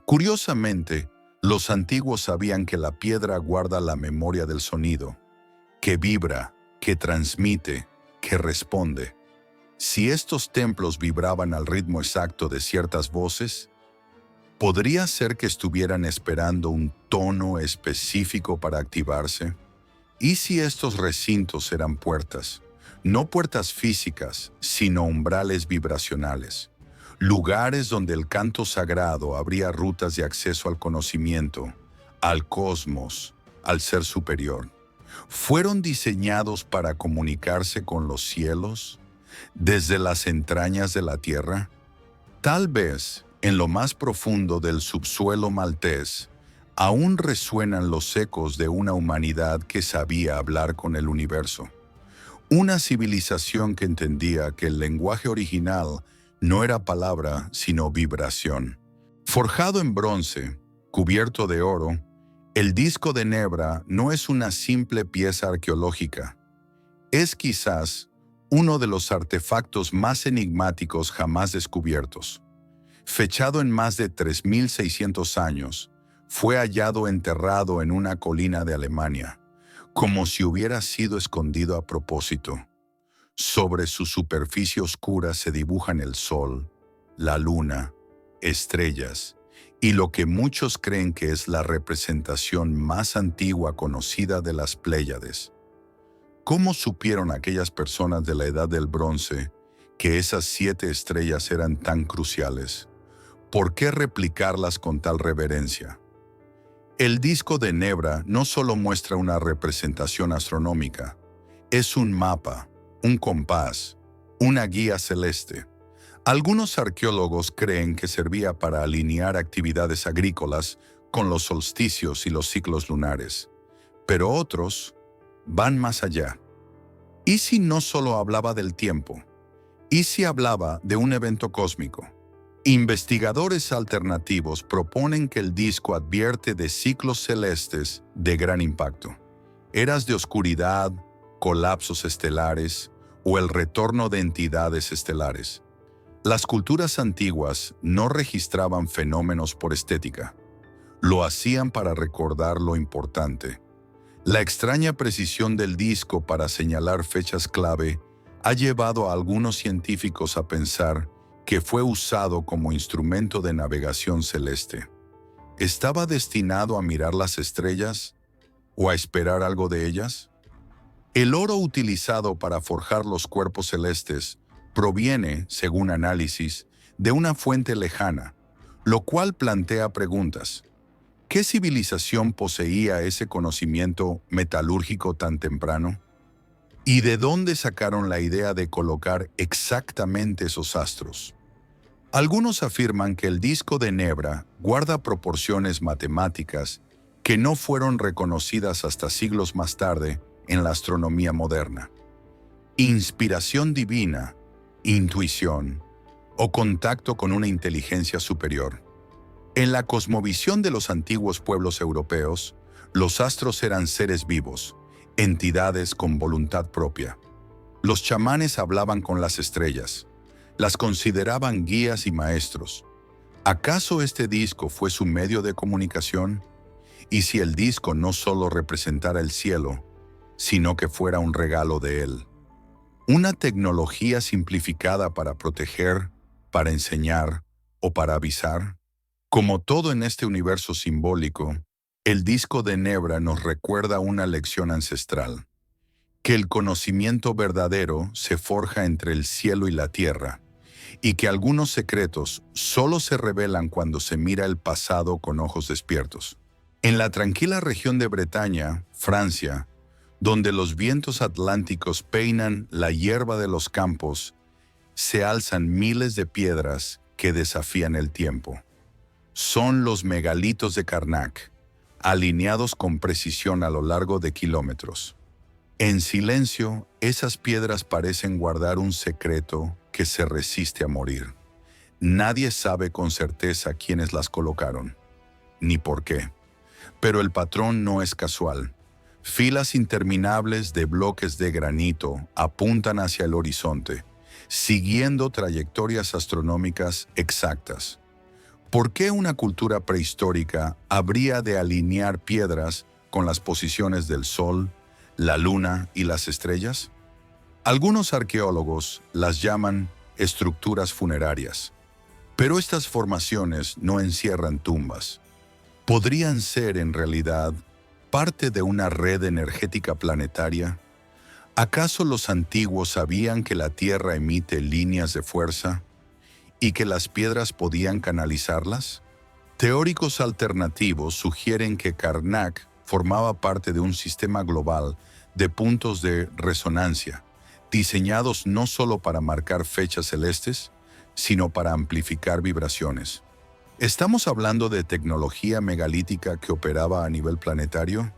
Curiosamente, los antiguos sabían que la piedra guarda la memoria del sonido, que vibra, que transmite, que responde. Si estos templos vibraban al ritmo exacto de ciertas voces, ¿podría ser que estuvieran esperando un tono específico para activarse? ¿Y si estos recintos eran puertas? No puertas físicas, sino umbrales vibracionales. Lugares donde el canto sagrado abría rutas de acceso al conocimiento, al cosmos, al ser superior. ¿Fueron diseñados para comunicarse con los cielos desde las entrañas de la tierra? Tal vez, en lo más profundo del subsuelo maltés, aún resuenan los ecos de una humanidad que sabía hablar con el universo. Una civilización que entendía que el lenguaje original no era palabra, sino vibración. Forjado en bronce, cubierto de oro, el disco de Nebra no es una simple pieza arqueológica. Es quizás uno de los artefactos más enigmáticos jamás descubiertos. Fechado en más de 3.600 años, fue hallado enterrado en una colina de Alemania, como si hubiera sido escondido a propósito. Sobre su superficie oscura se dibujan el sol, la luna, estrellas, y lo que muchos creen que es la representación más antigua conocida de las Pléyades. ¿Cómo supieron aquellas personas de la Edad del Bronce que esas 7 estrellas eran tan cruciales? ¿Por qué replicarlas con tal reverencia? El disco de Nebra no solo muestra una representación astronómica, es un mapa, un compás, una guía celeste. Algunos arqueólogos creen que servía para alinear actividades agrícolas con los solsticios y los ciclos lunares, pero otros van más allá. ¿Y si no solo hablaba del tiempo? ¿Y si hablaba de un evento cósmico? Investigadores alternativos proponen que el disco advierte de ciclos celestes de gran impacto, eras de oscuridad, colapsos estelares o el retorno de entidades estelares. Las culturas antiguas no registraban fenómenos por estética. Lo hacían para recordar lo importante. La extraña precisión del disco para señalar fechas clave ha llevado a algunos científicos a pensar que fue usado como instrumento de navegación celeste. ¿Estaba destinado a mirar las estrellas o a esperar algo de ellas? El oro utilizado para forjar los cuerpos celestes proviene, según análisis, de una fuente lejana, lo cual plantea preguntas. ¿Qué civilización poseía ese conocimiento metalúrgico tan temprano? ¿Y de dónde sacaron la idea de colocar exactamente esos astros? Algunos afirman que el disco de Nebra guarda proporciones matemáticas que no fueron reconocidas hasta siglos más tarde en la astronomía moderna. Inspiración divina, intuición o contacto con una inteligencia superior. En la cosmovisión de los antiguos pueblos europeos, los astros eran seres vivos, entidades con voluntad propia. Los chamanes hablaban con las estrellas, las consideraban guías y maestros. ¿Acaso este disco fue su medio de comunicación? ¿Y si el disco no solo representara el cielo, sino que fuera un regalo de él? Una tecnología simplificada para proteger, para enseñar o para avisar. Como todo en este universo simbólico, el disco de Nebra nos recuerda una lección ancestral, que el conocimiento verdadero se forja entre el cielo y la tierra, y que algunos secretos solo se revelan cuando se mira el pasado con ojos despiertos. En la tranquila región de Bretaña, Francia, donde los vientos atlánticos peinan la hierba de los campos, se alzan miles de piedras que desafían el tiempo. Son los megalitos de Karnak, alineados con precisión a lo largo de kilómetros. En silencio, esas piedras parecen guardar un secreto que se resiste a morir. Nadie sabe con certeza quiénes las colocaron, ni por qué. Pero el patrón no es casual. Filas interminables de bloques de granito apuntan hacia el horizonte, siguiendo trayectorias astronómicas exactas. ¿Por qué una cultura prehistórica habría de alinear piedras con las posiciones del Sol, la Luna y las estrellas? Algunos arqueólogos las llaman estructuras funerarias, pero estas formaciones no encierran tumbas. ¿Podrían ser en realidad parte de una red energética planetaria? ¿Acaso los antiguos sabían que la Tierra emite líneas de fuerza y que las piedras podían canalizarlas? Teóricos alternativos sugieren que Karnak formaba parte de un sistema global de puntos de resonancia, diseñados no solo para marcar fechas celestes, sino para amplificar vibraciones. ¿Estamos hablando de tecnología megalítica que operaba a nivel planetario?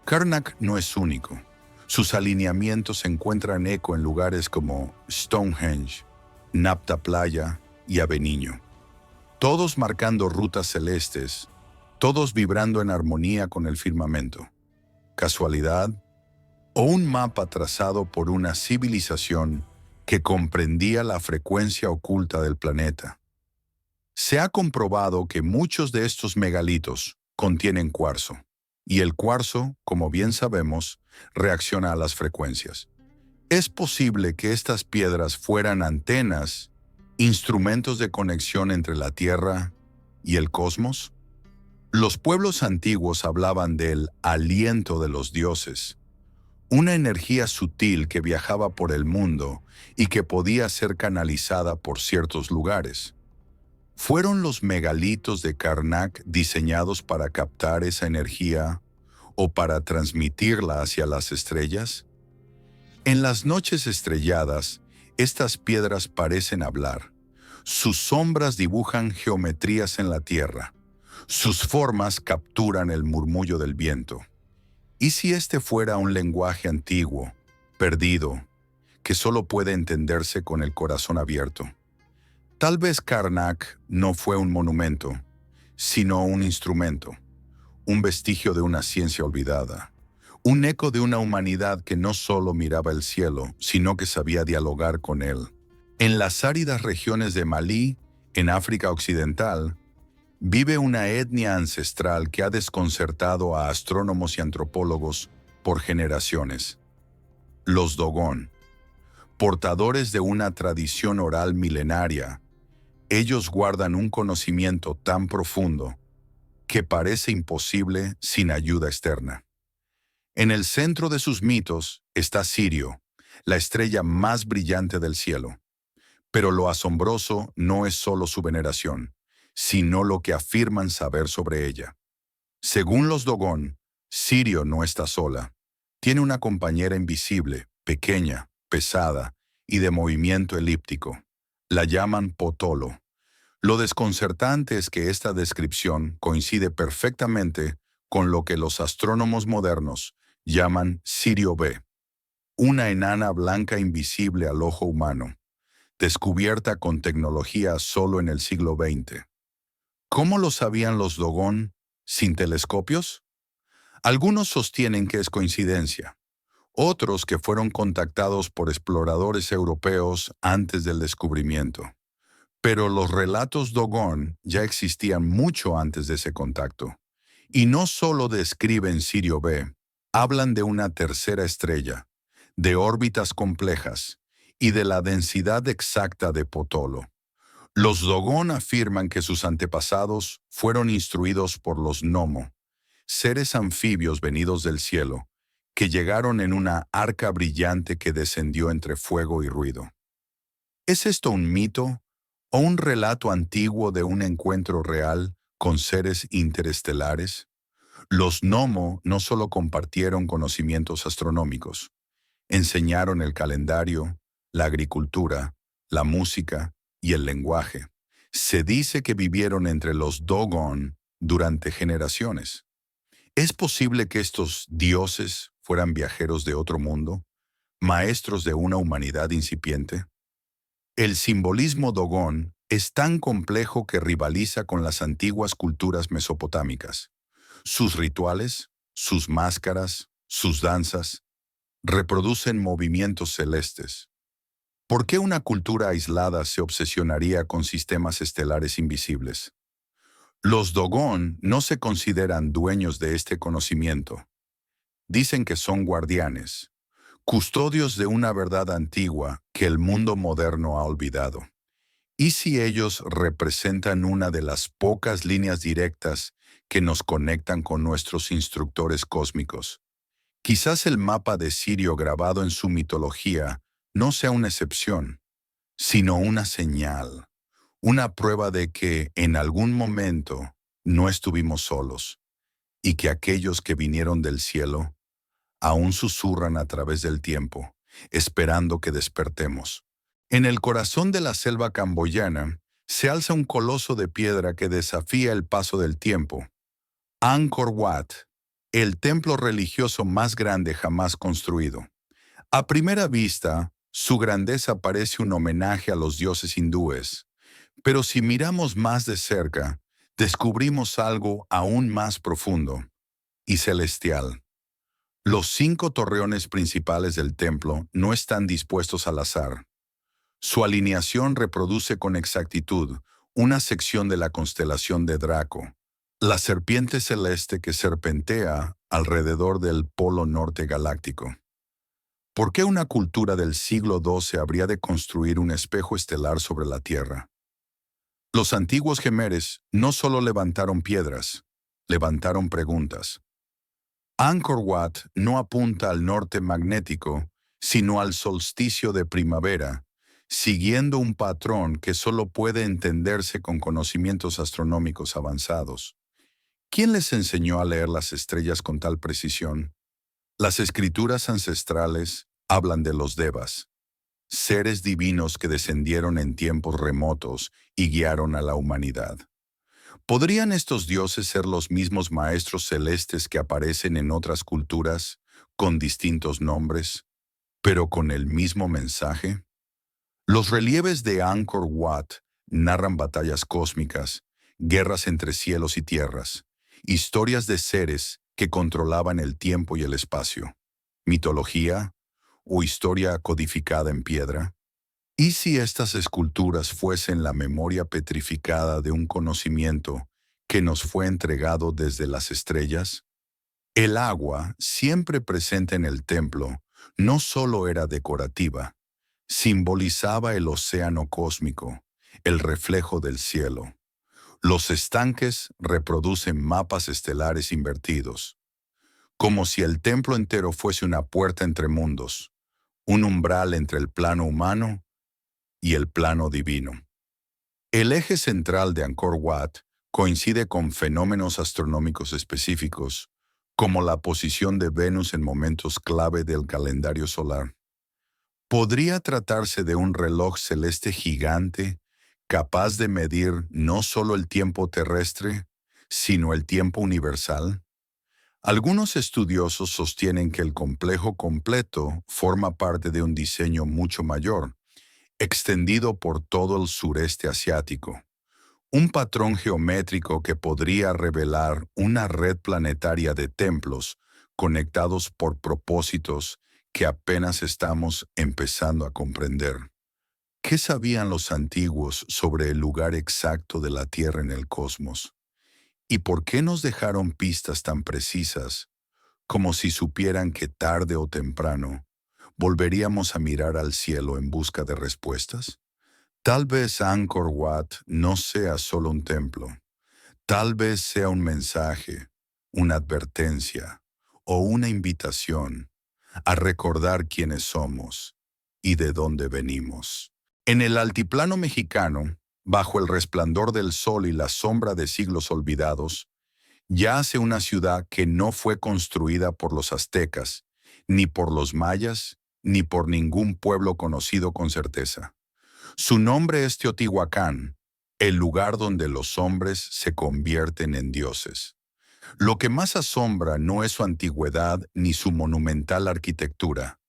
Karnak no es único. Sus alineamientos encuentran eco en lugares como Stonehenge, Napta Playa y Aveniño, todos marcando rutas celestes, todos vibrando en armonía con el firmamento. ¿Casualidad? ¿O un mapa trazado por una civilización que comprendía la frecuencia oculta del planeta? Se ha comprobado que muchos de estos megalitos contienen cuarzo, y el cuarzo, como bien sabemos, reacciona a las frecuencias. ¿Es posible que estas piedras fueran antenas, instrumentos de conexión entre la Tierra y el cosmos? Los pueblos antiguos hablaban del aliento de los dioses, una energía sutil que viajaba por el mundo y que podía ser canalizada por ciertos lugares. ¿Fueron los megalitos de Karnak diseñados para captar esa energía o para transmitirla hacia las estrellas? En las noches estrelladas, estas piedras parecen hablar. Sus sombras dibujan geometrías en la tierra. Sus formas capturan el murmullo del viento. ¿Y si este fuera un lenguaje antiguo, perdido, que solo puede entenderse con el corazón abierto? Tal vez Karnak no fue un monumento, sino un instrumento, un vestigio de una ciencia olvidada, un eco de una humanidad que no solo miraba el cielo, sino que sabía dialogar con él. En las áridas regiones de Malí, en África Occidental, vive una etnia ancestral que ha desconcertado a astrónomos y antropólogos por generaciones. Los Dogon, portadores de una tradición oral milenaria, ellos guardan un conocimiento tan profundo que parece imposible sin ayuda externa. En el centro de sus mitos está Sirio, la estrella más brillante del cielo. Pero lo asombroso no es solo su veneración, sino lo que afirman saber sobre ella. Según los Dogon, Sirio no está sola. Tiene una compañera invisible, pequeña, pesada y de movimiento elíptico. La llaman Potolo. Lo desconcertante es que esta descripción coincide perfectamente con lo que los astrónomos modernos llaman Sirio B, una enana blanca invisible al ojo humano, descubierta con tecnología solo en el siglo XX. ¿Cómo lo sabían los Dogon sin telescopios? Algunos sostienen que es coincidencia, otros que fueron contactados por exploradores europeos antes del descubrimiento. Pero los relatos Dogon ya existían mucho antes de ese contacto. Y no solo describen Sirio B, hablan de una tercera estrella, de órbitas complejas y de la densidad exacta de Potolo. Los Dogon afirman que sus antepasados fueron instruidos por los Nomo, seres anfibios venidos del cielo, que llegaron en una arca brillante que descendió entre fuego y ruido. ¿Es esto un mito o un relato antiguo de un encuentro real con seres interestelares? Los Nomo no solo compartieron conocimientos astronómicos, enseñaron el calendario, la agricultura, la música y el lenguaje. Se dice que vivieron entre los Dogon durante generaciones. ¿Es posible que estos dioses fueran viajeros de otro mundo, maestros de una humanidad incipiente? El simbolismo Dogon es tan complejo que rivaliza con las antiguas culturas mesopotámicas. Sus rituales, sus máscaras, sus danzas, reproducen movimientos celestes. ¿Por qué una cultura aislada se obsesionaría con sistemas estelares invisibles? Los Dogon no se consideran dueños de este conocimiento. Dicen que son guardianes, custodios de una verdad antigua que el mundo moderno ha olvidado. ¿Y si ellos representan una de las pocas líneas directas que nos conectan con nuestros instructores cósmicos? Quizás el mapa de Sirio grabado en su mitología no sea una excepción, sino una señal, una prueba de que en algún momento no estuvimos solos y que aquellos que vinieron del cielo aún susurran a través del tiempo, esperando que despertemos. En el corazón de la selva camboyana se alza un coloso de piedra que desafía el paso del tiempo. Angkor Wat, el templo religioso más grande jamás construido. A primera vista, su grandeza parece un homenaje a los dioses hindúes, pero si miramos más de cerca, descubrimos algo aún más profundo y celestial. Los 5 torreones principales del templo no están dispuestos al azar. Su alineación reproduce con exactitud una sección de la constelación de Draco, la serpiente celeste que serpentea alrededor del polo norte galáctico. ¿Por qué una cultura del siglo XII habría de construir un espejo estelar sobre la Tierra? Los antiguos gemeres no solo levantaron piedras, levantaron preguntas. Angkor Wat no apunta al norte magnético, sino al solsticio de primavera, siguiendo un patrón que solo puede entenderse con conocimientos astronómicos avanzados. ¿Quién les enseñó a leer las estrellas con tal precisión? Las escrituras ancestrales hablan de los devas, seres divinos que descendieron en tiempos remotos y guiaron a la humanidad. ¿Podrían estos dioses ser los mismos maestros celestes que aparecen en otras culturas, con distintos nombres, pero con el mismo mensaje? Los relieves de Angkor Wat narran batallas cósmicas, guerras entre cielos y tierras, historias de seres que controlaban el tiempo y el espacio, mitología o historia codificada en piedra. ¿Y si estas esculturas fuesen la memoria petrificada de un conocimiento que nos fue entregado desde las estrellas? El agua, siempre presente en el templo, no solo era decorativa, simbolizaba el océano cósmico, el reflejo del cielo. Los estanques reproducen mapas estelares invertidos, como si el templo entero fuese una puerta entre mundos, un umbral entre el plano humano y el plano divino. El eje central de Angkor Wat coincide con fenómenos astronómicos específicos, como la posición de Venus en momentos clave del calendario solar. ¿Podría tratarse de un reloj celeste gigante capaz de medir no solo el tiempo terrestre, sino el tiempo universal? Algunos estudiosos sostienen que el complejo completo forma parte de un diseño mucho mayor, extendido por todo el sureste asiático, un patrón geométrico que podría revelar una red planetaria de templos conectados por propósitos que apenas estamos empezando a comprender. ¿Qué sabían los antiguos sobre el lugar exacto de la Tierra en el cosmos? ¿Y por qué nos dejaron pistas tan precisas, como si supieran que tarde o temprano volveríamos a mirar al cielo en busca de respuestas? Tal vez Angkor Wat no sea solo un templo. Tal vez sea un mensaje, una advertencia o una invitación a recordar quiénes somos y de dónde venimos. En el altiplano mexicano, bajo el resplandor del sol y la sombra de siglos olvidados, yace una ciudad que no fue construida por los aztecas, ni por los mayas, ni por ningún pueblo conocido con certeza. Su nombre es Teotihuacán, el lugar donde los hombres se convierten en dioses. Lo que más asombra no es su antigüedad ni su monumental arquitectura,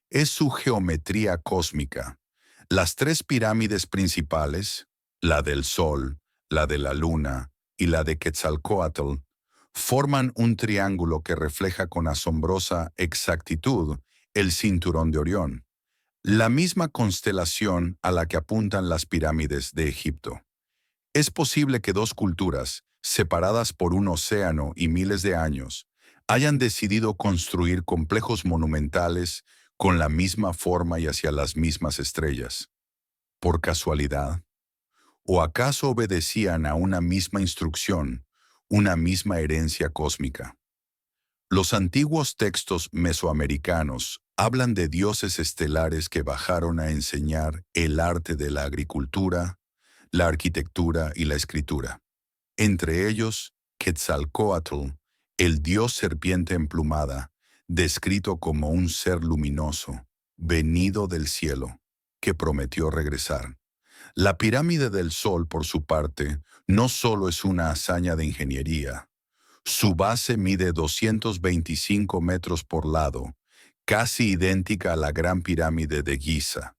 es su geometría cósmica. Las 3 pirámides principales, la del Sol, la de la Luna y la de Quetzalcóatl, forman un triángulo que refleja con asombrosa exactitud el cinturón de Orión, la misma constelación a la que apuntan las pirámides de Egipto. Es posible que 2 culturas, separadas por un océano y miles de años, hayan decidido construir complejos monumentales con la misma forma y hacia las mismas estrellas. ¿Por casualidad? ¿O acaso obedecían a una misma instrucción, una misma herencia cósmica? Los antiguos textos mesoamericanos hablan de dioses estelares que bajaron a enseñar el arte de la agricultura, la arquitectura y la escritura. Entre ellos, Quetzalcóatl, el dios serpiente emplumada, descrito como un ser luminoso, venido del cielo, que prometió regresar. La pirámide del Sol, por su parte, no solo es una hazaña de ingeniería. Su base mide 225 metros por lado, casi idéntica a la Gran Pirámide de Giza,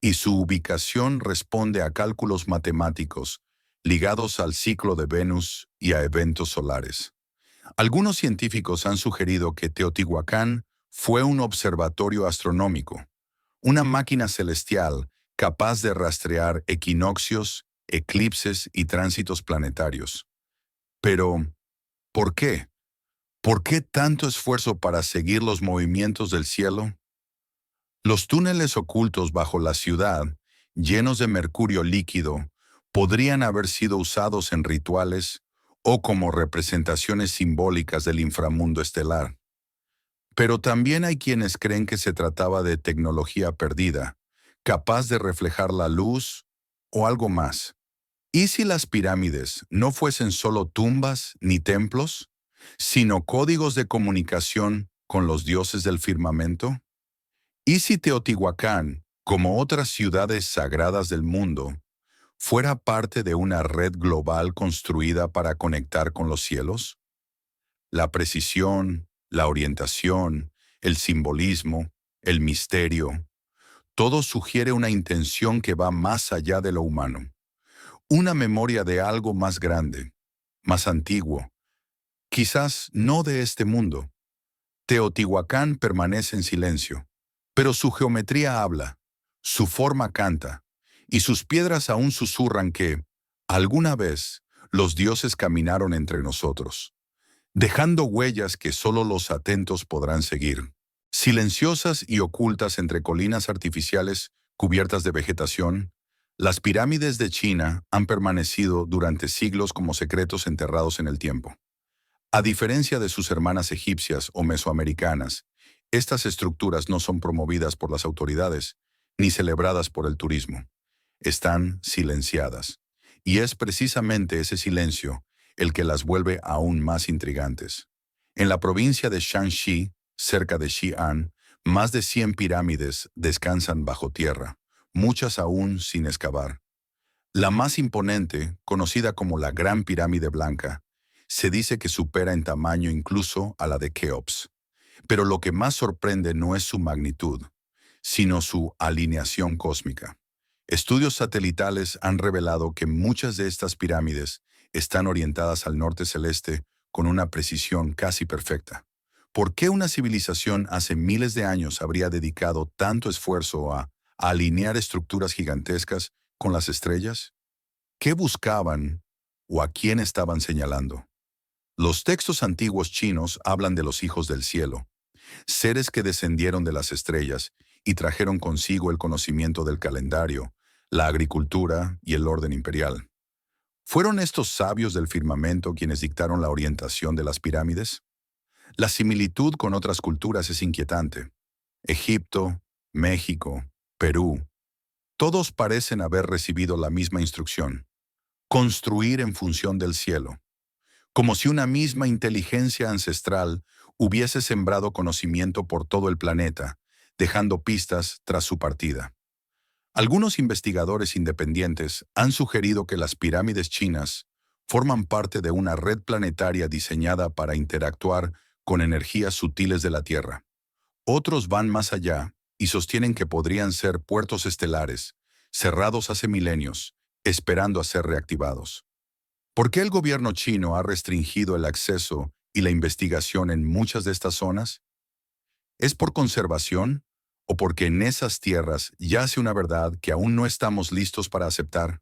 y su ubicación responde a cálculos matemáticos ligados al ciclo de Venus y a eventos solares. Algunos científicos han sugerido que Teotihuacán fue un observatorio astronómico, una máquina celestial capaz de rastrear equinoccios, eclipses y tránsitos planetarios. Pero, ¿por qué? ¿Por qué tanto esfuerzo para seguir los movimientos del cielo? Los túneles ocultos bajo la ciudad, llenos de mercurio líquido, podrían haber sido usados en rituales o como representaciones simbólicas del inframundo estelar. Pero también hay quienes creen que se trataba de tecnología perdida, capaz de reflejar la luz o algo más. ¿Y si las pirámides no fuesen solo tumbas ni templos, sino códigos de comunicación con los dioses del firmamento? ¿Y si Teotihuacán, como otras ciudades sagradas del mundo, fuera parte de una red global construida para conectar con los cielos? La precisión, la orientación, el simbolismo, el misterio, todo sugiere una intención que va más allá de lo humano. Una memoria de algo más grande, más antiguo, quizás no de este mundo. Teotihuacán permanece en silencio, pero su geometría habla, su forma canta, y sus piedras aún susurran que, alguna vez, los dioses caminaron entre nosotros, dejando huellas que solo los atentos podrán seguir. Silenciosas y ocultas entre colinas artificiales cubiertas de vegetación, las pirámides de China han permanecido durante siglos como secretos enterrados en el tiempo. A diferencia de sus hermanas egipcias o mesoamericanas, estas estructuras no son promovidas por las autoridades ni celebradas por el turismo. Están silenciadas. Y es precisamente ese silencio el que las vuelve aún más intrigantes. En la provincia de Shanxi, cerca de Xi'an, más de 100 pirámides descansan bajo tierra, muchas aún sin excavar. La más imponente, conocida como la Gran Pirámide Blanca, se dice que supera en tamaño incluso a la de Keops. Pero lo que más sorprende no es su magnitud, sino su alineación cósmica. Estudios satelitales han revelado que muchas de estas pirámides están orientadas al norte celeste con una precisión casi perfecta. ¿Por qué una civilización hace miles de años habría dedicado tanto esfuerzo a alinear estructuras gigantescas con las estrellas? ¿Qué buscaban o a quién estaban señalando? Los textos antiguos chinos hablan de los hijos del cielo, seres que descendieron de las estrellas y trajeron consigo el conocimiento del calendario, la agricultura y el orden imperial. ¿Fueron estos sabios del firmamento quienes dictaron la orientación de las pirámides? La similitud con otras culturas es inquietante. Egipto, México, Perú, todos parecen haber recibido la misma instrucción: construir en función del cielo, como si una misma inteligencia ancestral hubiese sembrado conocimiento por todo el planeta, dejando pistas tras su partida. Algunos investigadores independientes han sugerido que las pirámides chinas forman parte de una red planetaria diseñada para interactuar con energías sutiles de la Tierra. Otros van más allá y sostienen que podrían ser puertos estelares, cerrados hace milenios, esperando a ser reactivados. ¿Por qué el gobierno chino ha restringido el acceso y la investigación en muchas de estas zonas? ¿Es por conservación o porque en esas tierras yace una verdad que aún no estamos listos para aceptar?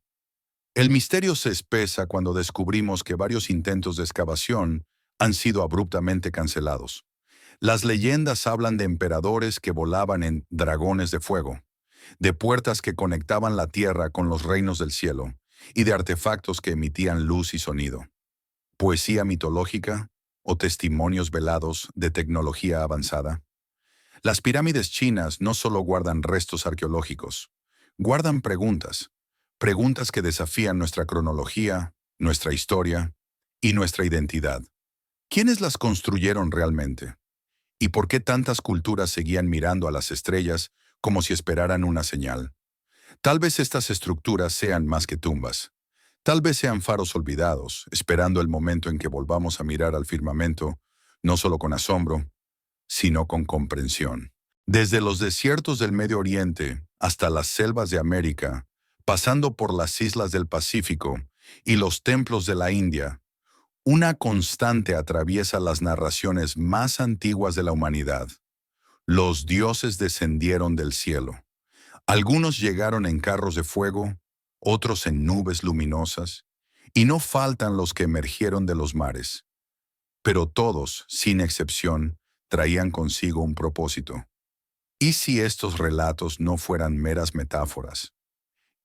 El misterio se espesa cuando descubrimos que varios intentos de excavación han sido abruptamente cancelados. Las leyendas hablan de emperadores que volaban en dragones de fuego, de puertas que conectaban la tierra con los reinos del cielo, y de artefactos que emitían luz y sonido. ¿Poesía mitológica o testimonios velados de tecnología avanzada? Las pirámides chinas no solo guardan restos arqueológicos, guardan preguntas, preguntas que desafían nuestra cronología, nuestra historia y nuestra identidad. ¿Quiénes las construyeron realmente? ¿Y por qué tantas culturas seguían mirando a las estrellas como si esperaran una señal? Tal vez estas estructuras sean más que tumbas. Tal vez sean faros olvidados, esperando el momento en que volvamos a mirar al firmamento, no solo con asombro, sino con comprensión. Desde los desiertos del Medio Oriente hasta las selvas de América, pasando por las islas del Pacífico y los templos de la India, una constante atraviesa las narraciones más antiguas de la humanidad. Los dioses descendieron del cielo. Algunos llegaron en carros de fuego, otros en nubes luminosas, y no faltan los que emergieron de los mares. Pero todos, sin excepción, traían consigo un propósito. ¿Y si estos relatos no fueran meras metáforas?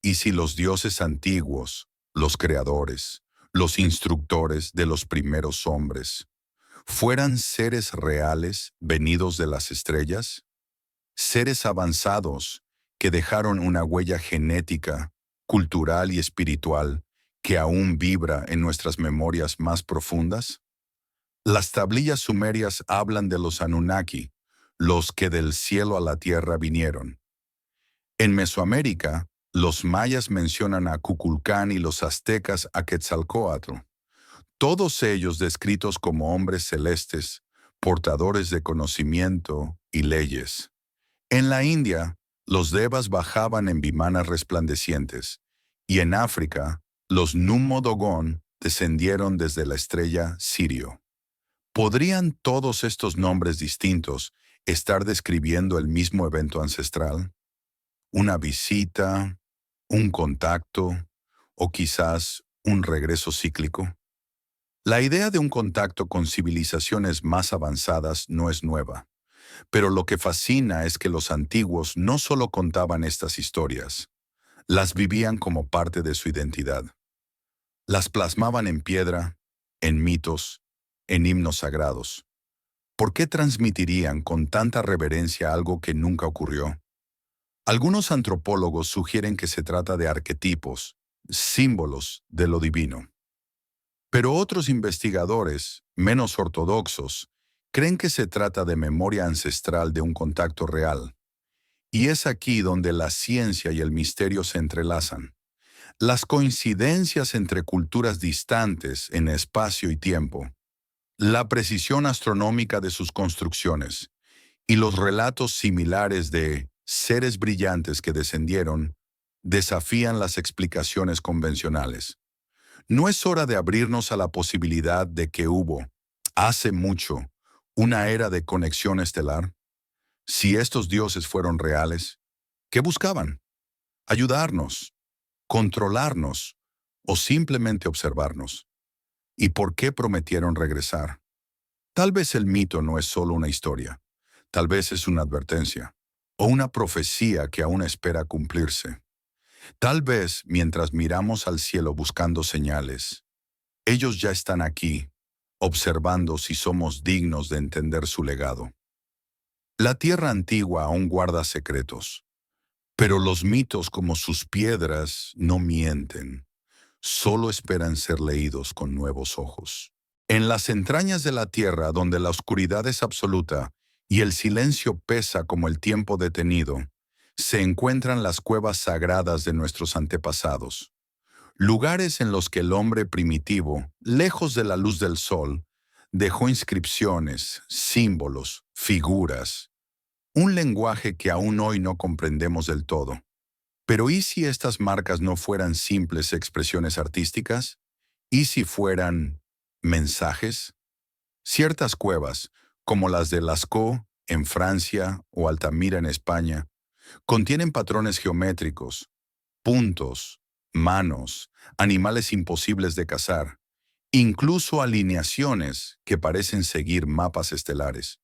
¿Y si los dioses antiguos, los creadores, los instructores de los primeros hombres, fueran seres reales venidos de las estrellas? Seres avanzados que dejaron una huella genética, cultural y espiritual que aún vibra en nuestras memorias más profundas? Las tablillas sumerias hablan de los Anunnaki, los que del cielo a la tierra vinieron. En Mesoamérica, los mayas mencionan a Kukulcán y los aztecas a Quetzalcóatl, todos ellos descritos como hombres celestes, portadores de conocimiento y leyes. En la India, los devas bajaban en vimanas resplandecientes, y en África, los Nummo Dogon descendieron desde la estrella Sirio. ¿Podrían todos estos nombres distintos estar describiendo el mismo evento ancestral? ¿Una visita, un contacto o quizás un regreso cíclico? La idea de un contacto con civilizaciones más avanzadas no es nueva, pero lo que fascina es que los antiguos no solo contaban estas historias, las vivían como parte de su identidad. Las plasmaban en piedra, en mitos, en himnos sagrados. ¿Por qué transmitirían con tanta reverencia algo que nunca ocurrió? Algunos antropólogos sugieren que se trata de arquetipos, símbolos de lo divino. Pero otros investigadores, menos ortodoxos, creen que se trata de memoria ancestral de un contacto real. Y es aquí donde la ciencia y el misterio se entrelazan. Las coincidencias entre culturas distantes en espacio y tiempo, la precisión astronómica de sus construcciones y los relatos similares de seres brillantes que descendieron desafían las explicaciones convencionales. ¿No es hora de abrirnos a la posibilidad de que hubo, hace mucho, una era de conexión estelar? Si estos dioses fueron reales, ¿qué buscaban? ¿Ayudarnos, controlarnos o simplemente observarnos? ¿Y por qué prometieron regresar? Tal vez el mito no es solo una historia, tal vez es una advertencia o una profecía que aún espera cumplirse. Tal vez mientras miramos al cielo buscando señales, ellos ya están aquí, observando si somos dignos de entender su legado. La tierra antigua aún guarda secretos, pero los mitos como sus piedras no mienten, solo esperan ser leídos con nuevos ojos. En las entrañas de la tierra, donde la oscuridad es absoluta y el silencio pesa como el tiempo detenido, se encuentran las cuevas sagradas de nuestros antepasados, lugares en los que el hombre primitivo, lejos de la luz del sol, dejó inscripciones, símbolos, figuras, un lenguaje que aún hoy no comprendemos del todo. Pero ¿y si estas marcas no fueran simples expresiones artísticas? ¿Y si fueran mensajes? Ciertas cuevas, como las de Lascaux en Francia o Altamira en España, contienen patrones geométricos, puntos, manos, animales imposibles de cazar, incluso alineaciones que parecen seguir mapas estelares.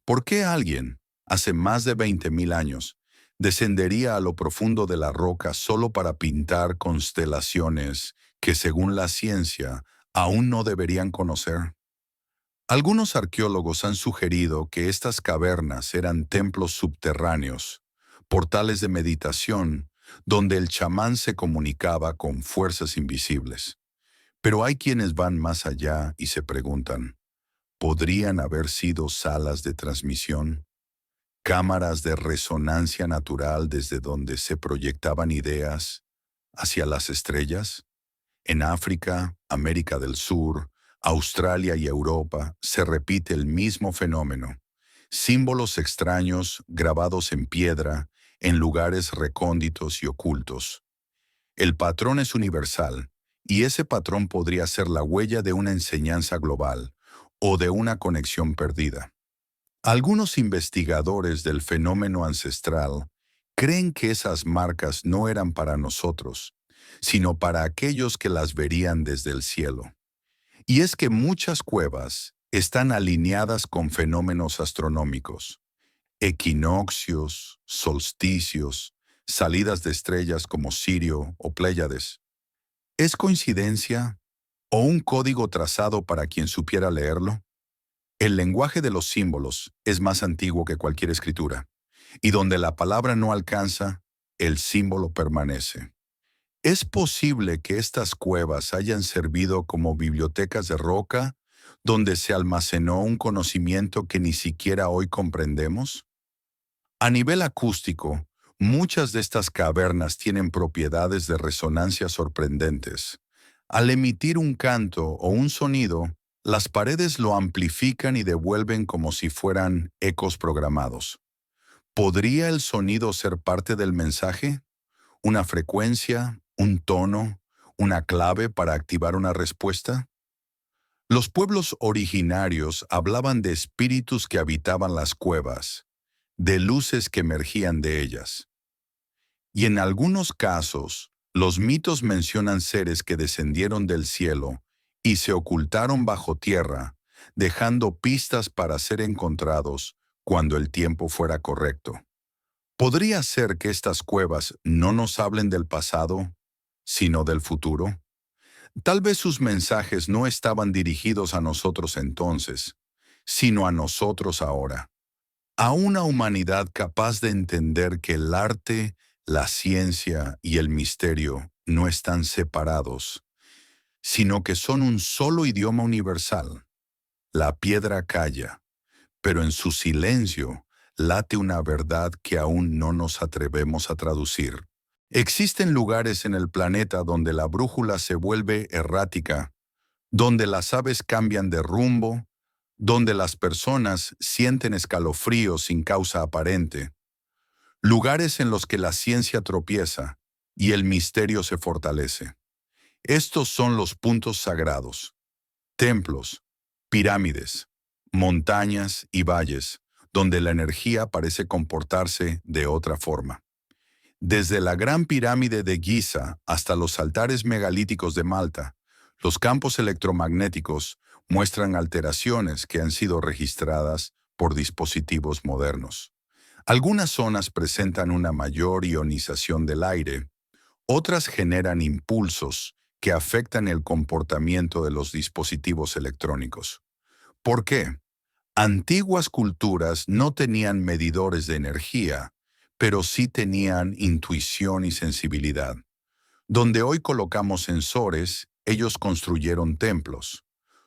¿Por qué alguien, hace más de 20.000 años, descendería a lo profundo de la roca solo para pintar constelaciones que, según la ciencia, aún no deberían conocer? Algunos arqueólogos han sugerido que estas cavernas eran templos subterráneos, portales de meditación, donde el chamán se comunicaba con fuerzas invisibles. Pero hay quienes van más allá y se preguntan, ¿Podrían haber sido salas de transmisión, cámaras de resonancia natural desde donde se proyectaban ideas hacia las estrellas? En África, América del Sur, Australia y Europa se repite el mismo fenómeno. Símbolos extraños grabados en piedra en lugares recónditos y ocultos. El patrón es universal, y ese patrón podría ser la huella de una enseñanza global o de una conexión perdida. Algunos investigadores del fenómeno ancestral creen que esas marcas no eran para nosotros, sino para aquellos que las verían desde el cielo. Y es que muchas cuevas están alineadas con fenómenos astronómicos, equinoccios, solsticios, salidas de estrellas como Sirio o Pléyades. ¿Es coincidencia o un código trazado para quien supiera leerlo? El lenguaje de los símbolos es más antiguo que cualquier escritura, y donde la palabra no alcanza, el símbolo permanece. ¿Es posible que estas cuevas hayan servido como bibliotecas de roca, donde se almacenó un conocimiento que ni siquiera hoy comprendemos? A nivel acústico, muchas de estas cavernas tienen propiedades de resonancia sorprendentes. Al emitir un canto o un sonido, las paredes lo amplifican y devuelven como si fueran ecos programados. ¿Podría el sonido ser parte del mensaje? ¿Una frecuencia, un tono, una clave para activar una respuesta? Los pueblos originarios hablaban de espíritus que habitaban las cuevas, de luces que emergían de ellas. Y en algunos casos, los mitos mencionan seres que descendieron del cielo y se ocultaron bajo tierra, dejando pistas para ser encontrados cuando el tiempo fuera correcto. ¿Podría ser que estas cuevas no nos hablen del pasado, sino del futuro? Tal vez sus mensajes no estaban dirigidos a nosotros entonces, sino a nosotros ahora. A una humanidad capaz de entender que el arte, la ciencia y el misterio no están separados, sino que son un solo idioma universal. La piedra calla, pero en su silencio late una verdad que aún no nos atrevemos a traducir. Existen lugares en el planeta donde la brújula se vuelve errática, donde las aves cambian de rumbo, donde las personas sienten escalofríos sin causa aparente, lugares en los que la ciencia tropieza y el misterio se fortalece. Estos son los puntos sagrados: templos, pirámides, montañas y valles, donde la energía parece comportarse de otra forma. Desde la Gran Pirámide de Giza hasta los altares megalíticos de Malta, los campos electromagnéticos muestran alteraciones que han sido registradas por dispositivos modernos. Algunas zonas presentan una mayor ionización del aire, otras generan impulsos que afectan el comportamiento de los dispositivos electrónicos. ¿Por qué? Antiguas culturas no tenían medidores de energía, pero sí tenían intuición y sensibilidad. Donde hoy colocamos sensores, ellos construyeron templos.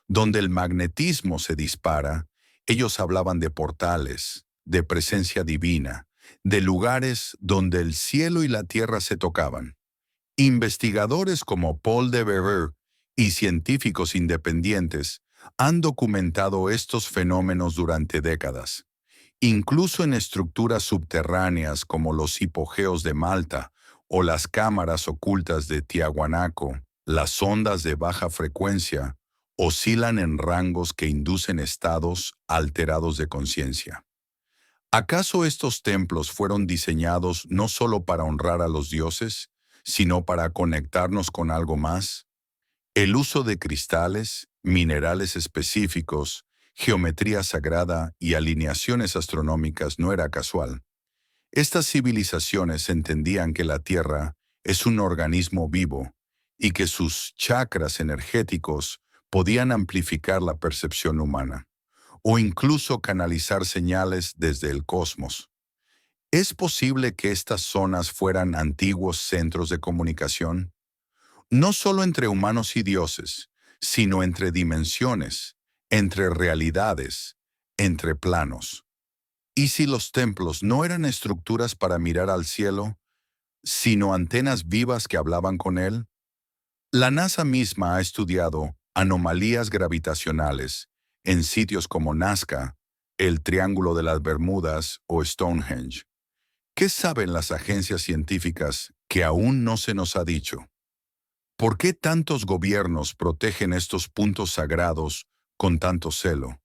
Donde el magnetismo se dispara, ellos hablaban de portales, de presencia divina, de lugares donde el cielo y la tierra se tocaban. Investigadores como Paul de Bever y científicos independientes han documentado estos fenómenos durante décadas. Incluso en estructuras subterráneas como los hipogeos de Malta o las cámaras ocultas de Tiahuanaco, las ondas de baja frecuencia oscilan en rangos que inducen estados alterados de conciencia. ¿Acaso estos templos fueron diseñados no solo para honrar a los dioses, sino para conectarnos con algo más? El uso de cristales, minerales específicos, geometría sagrada y alineaciones astronómicas no era casual. Estas civilizaciones entendían que la Tierra es un organismo vivo y que sus chakras energéticos podían amplificar la percepción humana, o incluso canalizar señales desde el cosmos. ¿Es posible que estas zonas fueran antiguos centros de comunicación? No solo entre humanos y dioses, sino entre dimensiones, entre realidades, entre planos. ¿Y si los templos no eran estructuras para mirar al cielo, sino antenas vivas que hablaban con él? La NASA misma ha estudiado anomalías gravitacionales en sitios como Nazca, el Triángulo de las Bermudas o Stonehenge. ¿Qué saben las agencias científicas que aún no se nos ha dicho? ¿Por qué tantos gobiernos protegen estos puntos sagrados con tanto celo?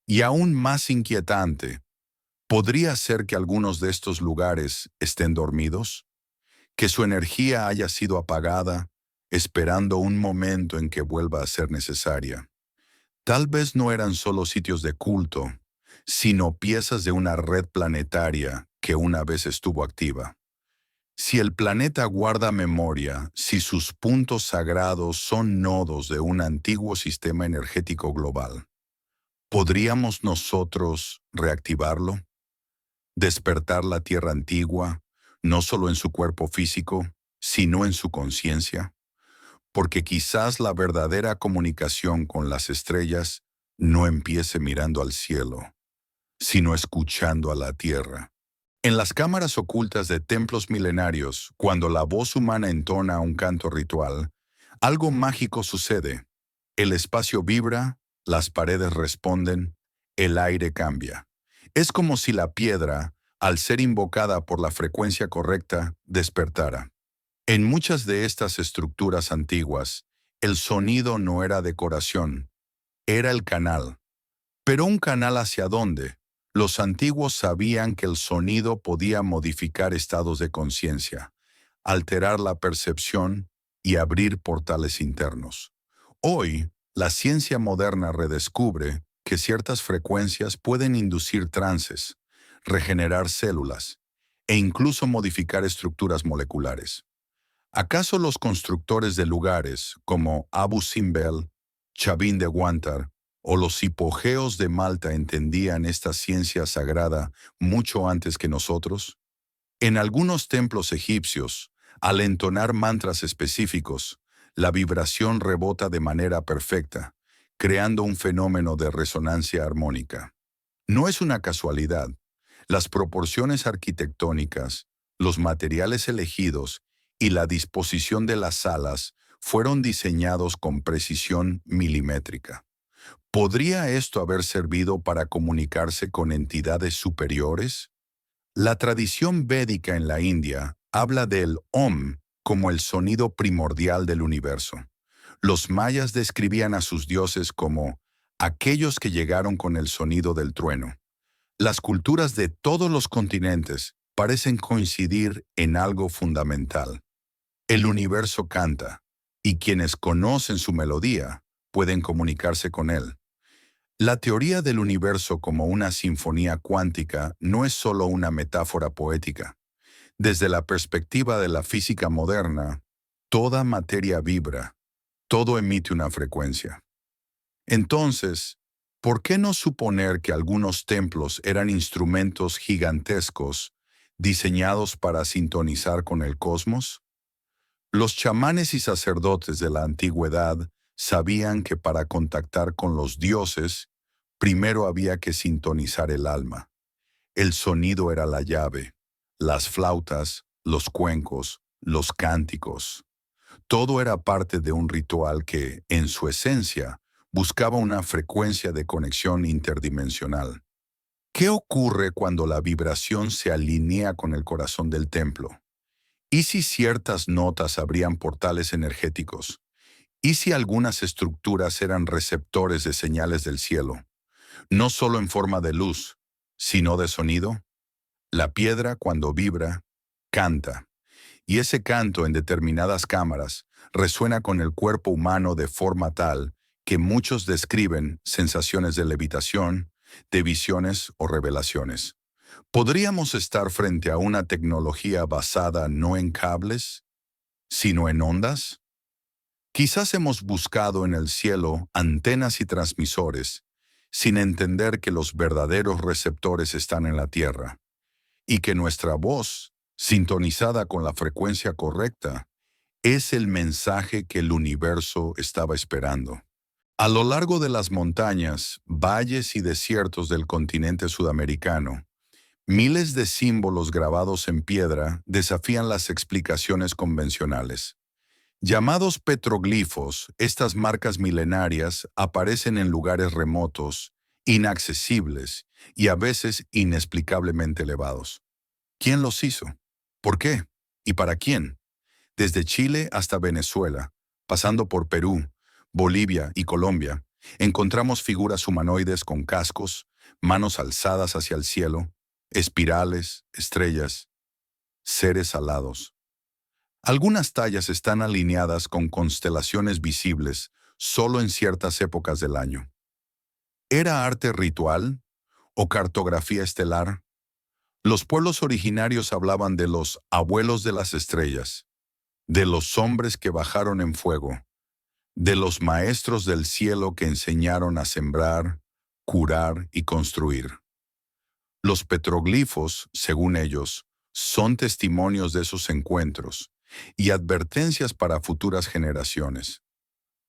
Y aún más inquietante, ¿podría ser que algunos de estos lugares estén dormidos? ¿Que su energía haya sido apagada, esperando un momento en que vuelva a ser necesaria? Tal vez no eran solo sitios de culto, sino piezas de una red planetaria que una vez estuvo activa. Si el planeta guarda memoria, si sus puntos sagrados son nodos de un antiguo sistema energético global, ¿podríamos nosotros reactivarlo? ¿Despertar la Tierra antigua, no solo en su cuerpo físico, sino en su conciencia? Porque quizás la verdadera comunicación con las estrellas no empiece mirando al cielo, sino escuchando a la Tierra. En las cámaras ocultas de templos milenarios, cuando la voz humana entona un canto ritual, algo mágico sucede. El espacio vibra, las paredes responden, el aire cambia. Es como si la piedra, al ser invocada por la frecuencia correcta, despertara. En muchas de estas estructuras antiguas, el sonido no era decoración, era el canal. ¿Pero un canal hacia dónde? Los antiguos sabían que el sonido podía modificar estados de conciencia, alterar la percepción y abrir portales internos. Hoy, la ciencia moderna redescubre que ciertas frecuencias pueden inducir trances, regenerar células e incluso modificar estructuras moleculares. ¿Acaso los constructores de lugares como Abu Simbel, Chabin de Guantar o los hipogeos de Malta entendían esta ciencia sagrada mucho antes que nosotros? En algunos templos egipcios, al entonar mantras específicos, la vibración rebota de manera perfecta, creando un fenómeno de resonancia armónica. No es una casualidad. Las proporciones arquitectónicas, los materiales elegidos y la disposición de las salas fueron diseñados con precisión milimétrica. ¿Podría esto haber servido para comunicarse con entidades superiores? La tradición védica en la India habla del Om como el sonido primordial del universo. Los mayas describían a sus dioses como aquellos que llegaron con el sonido del trueno. Las culturas de todos los continentes parecen coincidir en algo fundamental. El universo canta, y quienes conocen su melodía pueden comunicarse con él. La teoría del universo como una sinfonía cuántica no es solo una metáfora poética. Desde la perspectiva de la física moderna, toda materia vibra, todo emite una frecuencia. Entonces, ¿por qué no suponer que algunos templos eran instrumentos gigantescos diseñados para sintonizar con el cosmos? Los chamanes y sacerdotes de la antigüedad sabían que para contactar con los dioses, primero había que sintonizar el alma. El sonido era la llave, las flautas, los cuencos, los cánticos. Todo era parte de un ritual que, en su esencia, buscaba una frecuencia de conexión interdimensional. ¿Qué ocurre cuando la vibración se alinea con el corazón del templo? ¿Y si ciertas notas abrían portales energéticos? ¿Y si algunas estructuras eran receptores de señales del cielo, no solo en forma de luz, sino de sonido? La piedra, cuando vibra, canta, y ese canto en determinadas cámaras resuena con el cuerpo humano de forma tal que muchos describen sensaciones de levitación, de visiones o revelaciones. ¿Podríamos estar frente a una tecnología basada no en cables, sino en ondas? Quizás hemos buscado en el cielo antenas y transmisores, sin entender que los verdaderos receptores están en la Tierra, y que nuestra voz, sintonizada con la frecuencia correcta, es el mensaje que el universo estaba esperando. A lo largo de las montañas, valles y desiertos del continente sudamericano, miles de símbolos grabados en piedra desafían las explicaciones convencionales. Llamados petroglifos, estas marcas milenarias aparecen en lugares remotos, inaccesibles y a veces inexplicablemente elevados. ¿Quién los hizo? ¿Por qué? ¿Y para quién? Desde Chile hasta Venezuela, pasando por Perú, Bolivia y Colombia, encontramos figuras humanoides con cascos, manos alzadas hacia el cielo, espirales, estrellas, seres alados. Algunas tallas están alineadas con constelaciones visibles solo en ciertas épocas del año. ¿Era arte ritual o cartografía estelar? Los pueblos originarios hablaban de los abuelos de las estrellas, de los hombres que bajaron en fuego, de los maestros del cielo que enseñaron a sembrar, curar y construir. Los petroglifos, según ellos, son testimonios de esos encuentros y advertencias para futuras generaciones.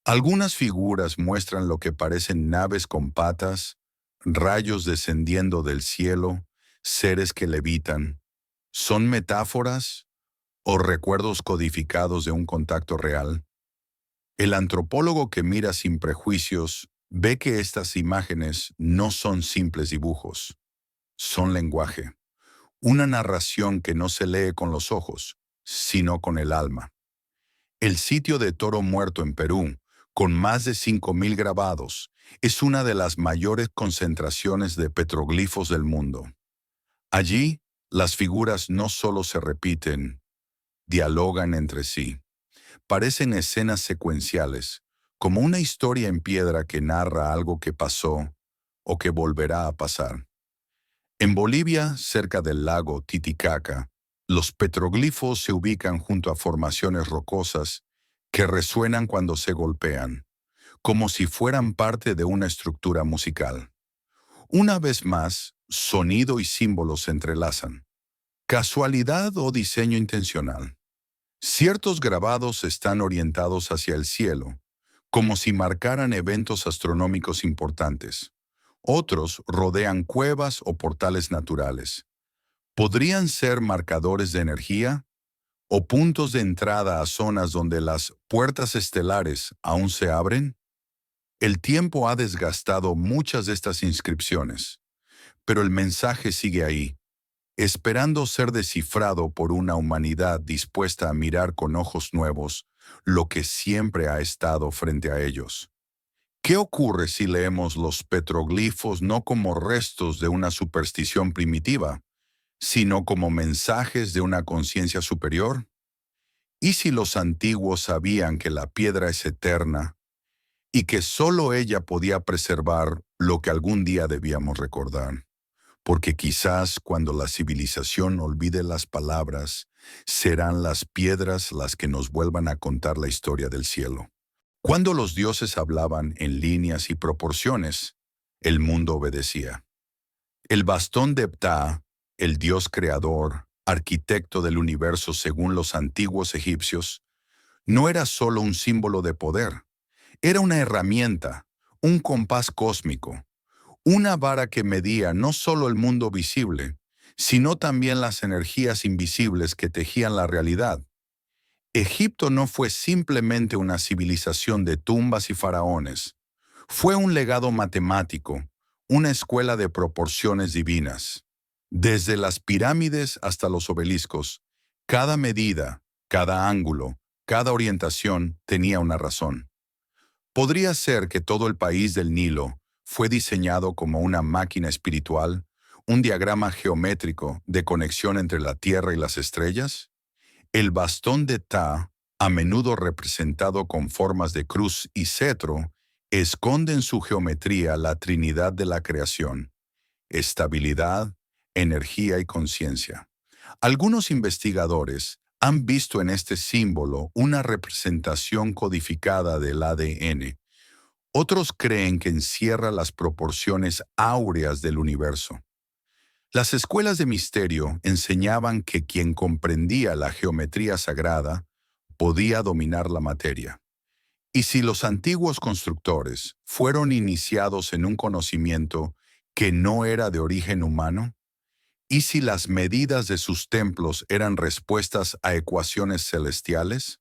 Algunas figuras muestran lo que parecen naves con patas, rayos descendiendo del cielo, seres que levitan. ¿Son metáforas o recuerdos codificados de un contacto real? El antropólogo que mira sin prejuicios ve que estas imágenes no son simples dibujos, son lenguaje, una narración que no se lee con los ojos, sino con el alma. El sitio de Toro Muerto en Perú, con más de 5.000 grabados, es una de las mayores concentraciones de petroglifos del mundo. Allí, las figuras no solo se repiten, dialogan entre sí. Parecen escenas secuenciales, como una historia en piedra que narra algo que pasó o que volverá a pasar. En Bolivia, cerca del lago Titicaca, los petroglifos se ubican junto a formaciones rocosas que resuenan cuando se golpean, como si fueran parte de una estructura musical. Una vez más, sonido y símbolos se entrelazan. ¿Casualidad o diseño intencional? Ciertos grabados están orientados hacia el cielo, como si marcaran eventos astronómicos importantes. Otros rodean cuevas o portales naturales. ¿Podrían ser marcadores de energía o puntos de entrada a zonas donde las puertas estelares aún se abren? El tiempo ha desgastado muchas de estas inscripciones, pero el mensaje sigue ahí, esperando ser descifrado por una humanidad dispuesta a mirar con ojos nuevos lo que siempre ha estado frente a ellos. ¿Qué ocurre si leemos los petroglifos no como restos de una superstición primitiva, sino como mensajes de una conciencia superior? ¿Y si los antiguos sabían que la piedra es eterna y que solo ella podía preservar lo que algún día debíamos recordar? Porque quizás cuando la civilización olvide las palabras, serán las piedras las que nos vuelvan a contar la historia del cielo. Cuando los dioses hablaban en líneas y proporciones, el mundo obedecía. El bastón de Ptah, el dios creador, arquitecto del universo según los antiguos egipcios, no era solo un símbolo de poder, era una herramienta, un compás cósmico, una vara que medía no solo el mundo visible, sino también las energías invisibles que tejían la realidad. Egipto no fue simplemente una civilización de tumbas y faraones, fue un legado matemático, una escuela de proporciones divinas. Desde las pirámides hasta los obeliscos, cada medida, cada ángulo, cada orientación tenía una razón. Podría ser que todo el país del Nilo fue diseñado como una máquina espiritual, un diagrama geométrico de conexión entre la Tierra y las estrellas. El bastón de Ptah, a menudo representado con formas de cruz y cetro, esconde en su geometría la trinidad de la creación: estabilidad, energía y conciencia. Algunos investigadores han visto en este símbolo una representación codificada del ADN. Otros creen que encierra las proporciones áureas del universo. Las escuelas de misterio enseñaban que quien comprendía la geometría sagrada podía dominar la materia. Y si los antiguos constructores fueron iniciados en un conocimiento que no era de origen humano, y si las medidas de sus templos eran respuestas a ecuaciones celestiales,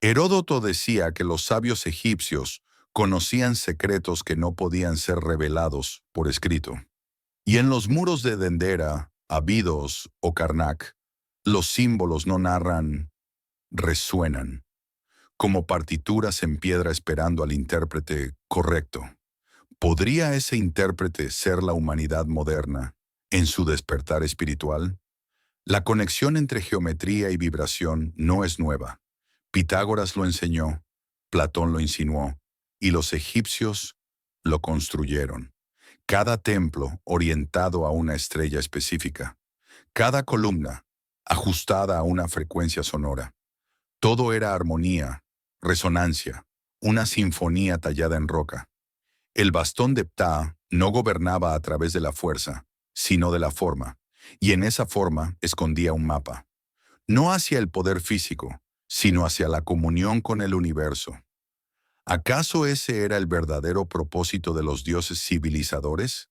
Heródoto decía que los sabios egipcios conocían secretos que no podían ser revelados por escrito. Y en los muros de Dendera, Abidos o Karnak, los símbolos no narran, resuenan, como partituras en piedra esperando al intérprete correcto. ¿Podría ese intérprete ser la humanidad moderna en su despertar espiritual? La conexión entre geometría y vibración no es nueva. Pitágoras lo enseñó, Platón lo insinuó, y los egipcios lo construyeron. Cada templo orientado a una estrella específica. Cada columna ajustada a una frecuencia sonora. Todo era armonía, resonancia, una sinfonía tallada en roca. El bastón de Ptah no gobernaba a través de la fuerza, sino de la forma, y en esa forma escondía un mapa. No hacia el poder físico, sino hacia la comunión con el universo. ¿Acaso ese era el verdadero propósito de los dioses civilizadores?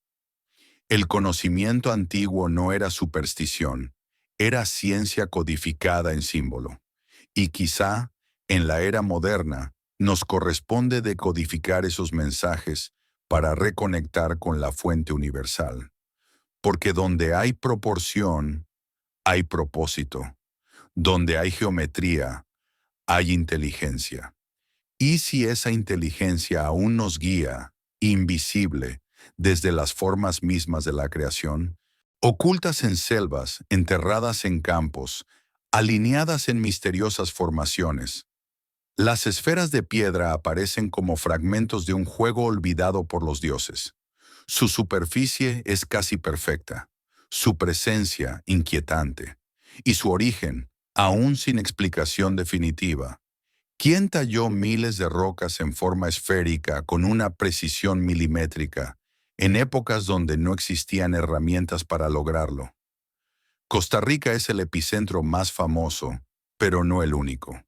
El conocimiento antiguo no era superstición, era ciencia codificada en símbolo. Y quizá, en la era moderna, nos corresponde decodificar esos mensajes para reconectar con la fuente universal. Porque donde hay proporción, hay propósito. Donde hay geometría, hay inteligencia. Y si esa inteligencia aún nos guía, invisible, desde las formas mismas de la creación, ocultas en selvas, enterradas en campos, alineadas en misteriosas formaciones, las esferas de piedra aparecen como fragmentos de un juego olvidado por los dioses. Su superficie es casi perfecta, su presencia inquietante, y su origen, aún sin explicación definitiva. ¿Quién talló miles de rocas en forma esférica con una precisión milimétrica, en épocas donde no existían herramientas para lograrlo? Costa Rica es el epicentro más famoso, pero no el único.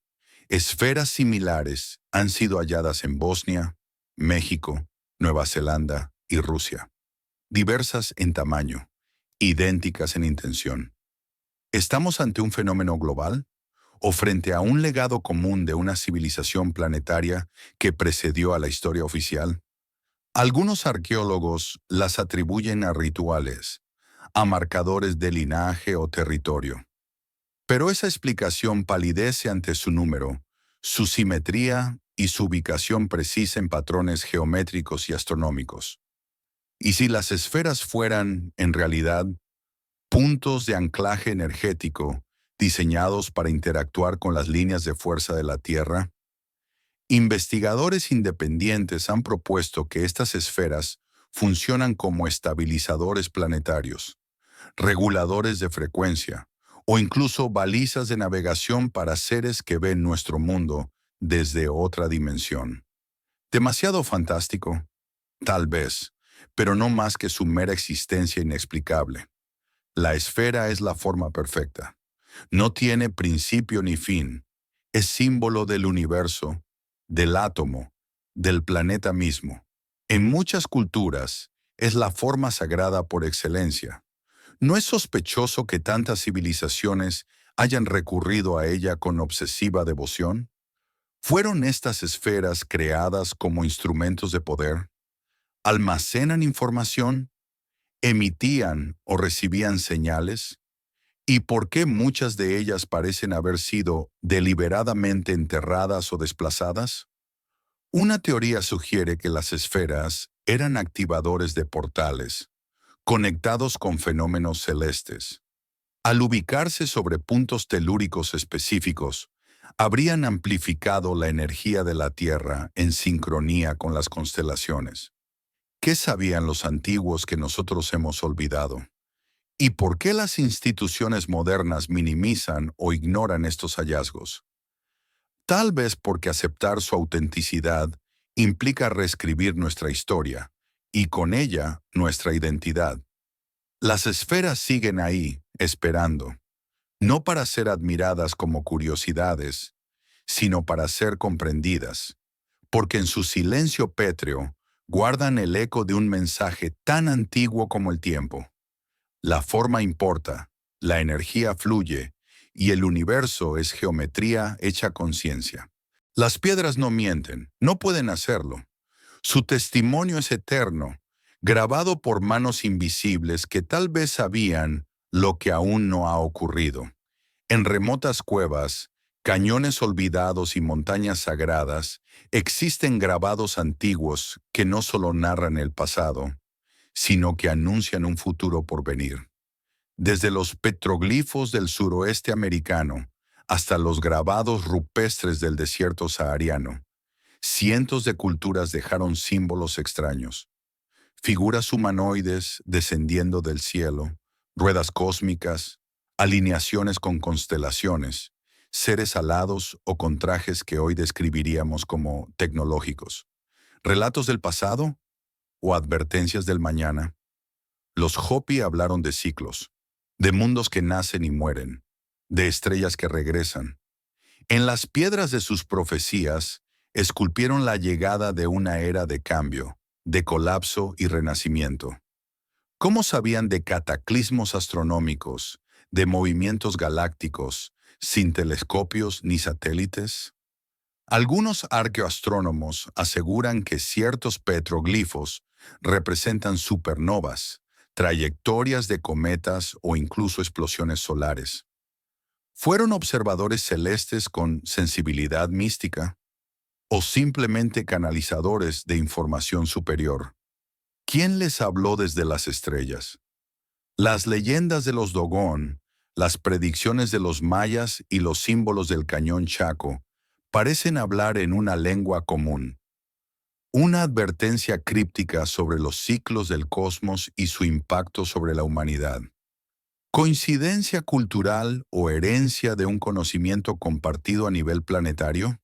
Esferas similares han sido halladas en Bosnia, México, Nueva Zelanda y Rusia, diversas en tamaño, idénticas en intención. ¿Estamos ante un fenómeno global o frente a un legado común de una civilización planetaria que precedió a la historia oficial? Algunos arqueólogos las atribuyen a rituales, a marcadores de linaje o territorio. Pero esa explicación palidece ante su número, su simetría y su ubicación precisa en patrones geométricos y astronómicos. ¿Y si las esferas fueran, en realidad, puntos de anclaje energético diseñados para interactuar con las líneas de fuerza de la Tierra? Investigadores independientes han propuesto que estas esferas funcionan como estabilizadores planetarios, reguladores de frecuencia o incluso balizas de navegación para seres que ven nuestro mundo desde otra dimensión. ¿Demasiado fantástico? Tal vez, pero no más que su mera existencia inexplicable. La esfera es la forma perfecta. No tiene principio ni fin. Es símbolo del universo, del átomo, del planeta mismo. En muchas culturas, es la forma sagrada por excelencia. ¿No es sospechoso que tantas civilizaciones hayan recurrido a ella con obsesiva devoción? ¿Fueron estas esferas creadas como instrumentos de poder? ¿Almacenan información? ¿Emitían o recibían señales? ¿Y por qué muchas de ellas parecen haber sido deliberadamente enterradas o desplazadas? Una teoría sugiere que las esferas eran activadores de portales, conectados con fenómenos celestes. Al ubicarse sobre puntos telúricos específicos, habrían amplificado la energía de la Tierra en sincronía con las constelaciones. ¿Qué sabían los antiguos que nosotros hemos olvidado? ¿Y por qué las instituciones modernas minimizan o ignoran estos hallazgos? Tal vez porque aceptar su autenticidad implica reescribir nuestra historia, y con ella nuestra identidad. Las esferas siguen ahí, esperando, no para ser admiradas como curiosidades, sino para ser comprendidas, porque en su silencio pétreo guardan el eco de un mensaje tan antiguo como el tiempo. La forma importa, la energía fluye, y el universo es geometría hecha conciencia. Las piedras no mienten, no pueden hacerlo. Su testimonio es eterno, grabado por manos invisibles que tal vez sabían lo que aún no ha ocurrido. En remotas cuevas, cañones olvidados y montañas sagradas, existen grabados antiguos que no solo narran el pasado, sino que anuncian un futuro por venir. Desde los petroglifos del suroeste americano hasta los grabados rupestres del desierto sahariano, cientos de culturas dejaron símbolos extraños. Figuras humanoides descendiendo del cielo, ruedas cósmicas, alineaciones con constelaciones, seres alados o con trajes que hoy describiríamos como tecnológicos. Relatos del pasado o advertencias del mañana. Los Hopi hablaron de ciclos, de mundos que nacen y mueren, de estrellas que regresan. En las piedras de sus profecías, esculpieron la llegada de una era de cambio, de colapso y renacimiento. ¿Cómo sabían de cataclismos astronómicos, de movimientos galácticos, sin telescopios ni satélites? Algunos arqueoastrónomos aseguran que ciertos petroglifos representan supernovas, trayectorias de cometas o incluso explosiones solares. ¿Fueron observadores celestes con sensibilidad mística o simplemente canalizadores de información superior? ¿Quién les habló desde las estrellas? Las leyendas de los Dogón, las predicciones de los mayas y los símbolos del cañón Chaco parecen hablar en una lengua común. Una advertencia críptica sobre los ciclos del cosmos y su impacto sobre la humanidad. ¿Coincidencia cultural o herencia de un conocimiento compartido a nivel planetario?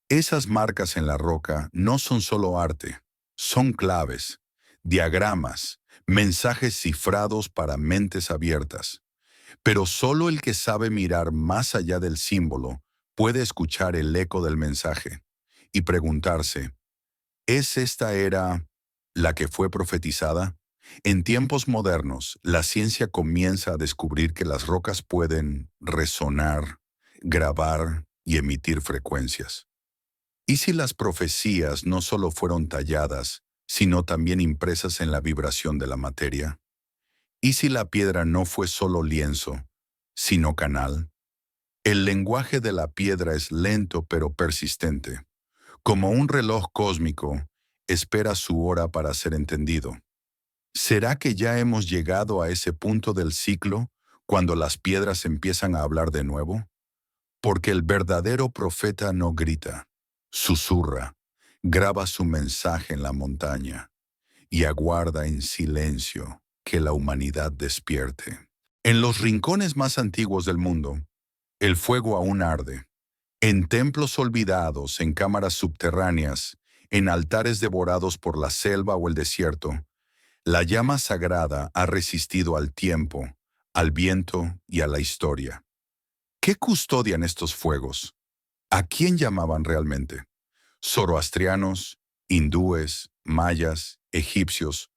Esas marcas en la roca no son solo arte, son claves, diagramas, mensajes cifrados para mentes abiertas. Pero solo el que sabe mirar más allá del símbolo puede escuchar el eco del mensaje y preguntarse, ¿es esta era la que fue profetizada? En tiempos modernos, la ciencia comienza a descubrir que las rocas pueden resonar, grabar y emitir frecuencias. ¿Y si las profecías no solo fueron talladas, sino también impresas en la vibración de la materia? ¿Y si la piedra no fue solo lienzo, sino canal? El lenguaje de la piedra es lento pero persistente. Como un reloj cósmico, espera su hora para ser entendido. ¿Será que ya hemos llegado a ese punto del ciclo cuando las piedras empiezan a hablar de nuevo? Porque el verdadero profeta no grita, susurra, graba su mensaje en la montaña y aguarda en silencio que la humanidad despierte. En los rincones más antiguos del mundo, el fuego aún arde. En templos olvidados, en cámaras subterráneas, en altares devorados por la selva o el desierto, la llama sagrada ha resistido al tiempo, al viento y a la historia. ¿Qué custodian estos fuegos? ¿A quién llamaban realmente? Zoroastrianos, hindúes, mayas, egipcios,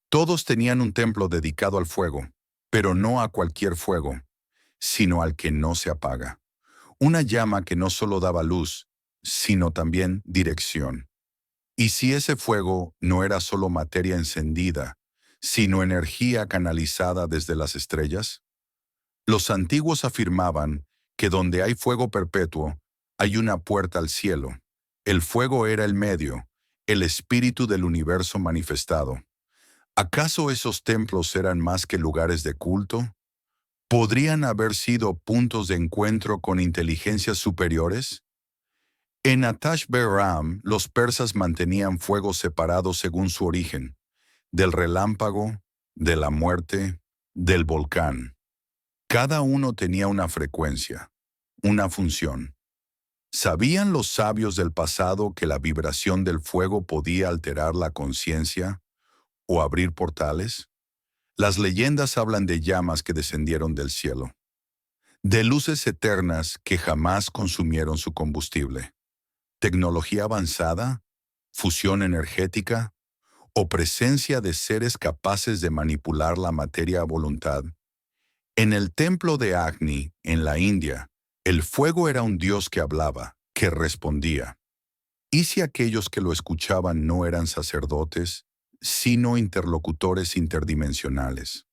todos tenían un templo dedicado al fuego, pero no a cualquier fuego, sino al que no se apaga. Una llama que no solo daba luz, sino también dirección. ¿Y si ese fuego no era solo materia encendida, sino energía canalizada desde las estrellas? Los antiguos afirmaban que donde hay fuego perpetuo, hay una puerta al cielo. El fuego era el medio, el espíritu del universo manifestado. ¿Acaso esos templos eran más que lugares de culto? ¿Podrían haber sido puntos de encuentro con inteligencias superiores? En Atash Beram, los persas mantenían fuegos separados según su origen, del relámpago, de la muerte, del volcán. Cada uno tenía una frecuencia, una función. ¿Sabían los sabios del pasado que la vibración del fuego podía alterar la conciencia o abrir portales? Las leyendas hablan de llamas que descendieron del cielo, de luces eternas que jamás consumieron su combustible. ¿Tecnología avanzada? ¿Fusión energética? ¿O presencia de seres capaces de manipular la materia a voluntad? En el templo de Agni, en la India, el fuego era un dios que hablaba, que respondía. ¿Y si aquellos que lo escuchaban no eran sacerdotes, sino interlocutores interdimensionales?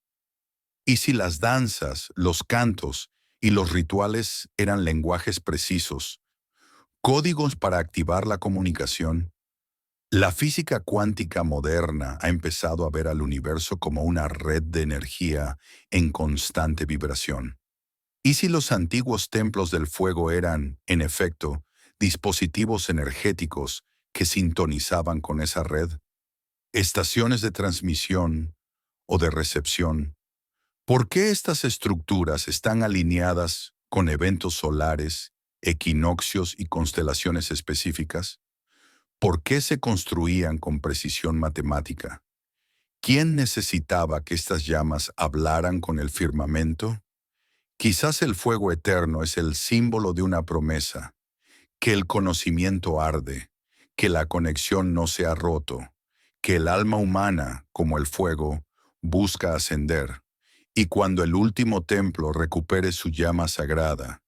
¿Y si las danzas, los cantos y los rituales eran lenguajes precisos, códigos para activar la comunicación? La física cuántica moderna ha empezado a ver al universo como una red de energía en constante vibración. ¿Y si los antiguos templos del fuego eran, en efecto, dispositivos energéticos que sintonizaban con esa red? Estaciones de transmisión o de recepción. ¿Por qué estas estructuras están alineadas con eventos solares, equinoccios y constelaciones específicas? ¿Por qué se construían con precisión matemática? ¿Quién necesitaba que estas llamas hablaran con el firmamento? Quizás el fuego eterno es el símbolo de una promesa, que el conocimiento arde, que la conexión no se ha roto, que el alma humana, como el fuego, busca ascender, y cuando el último templo recupere su llama sagrada,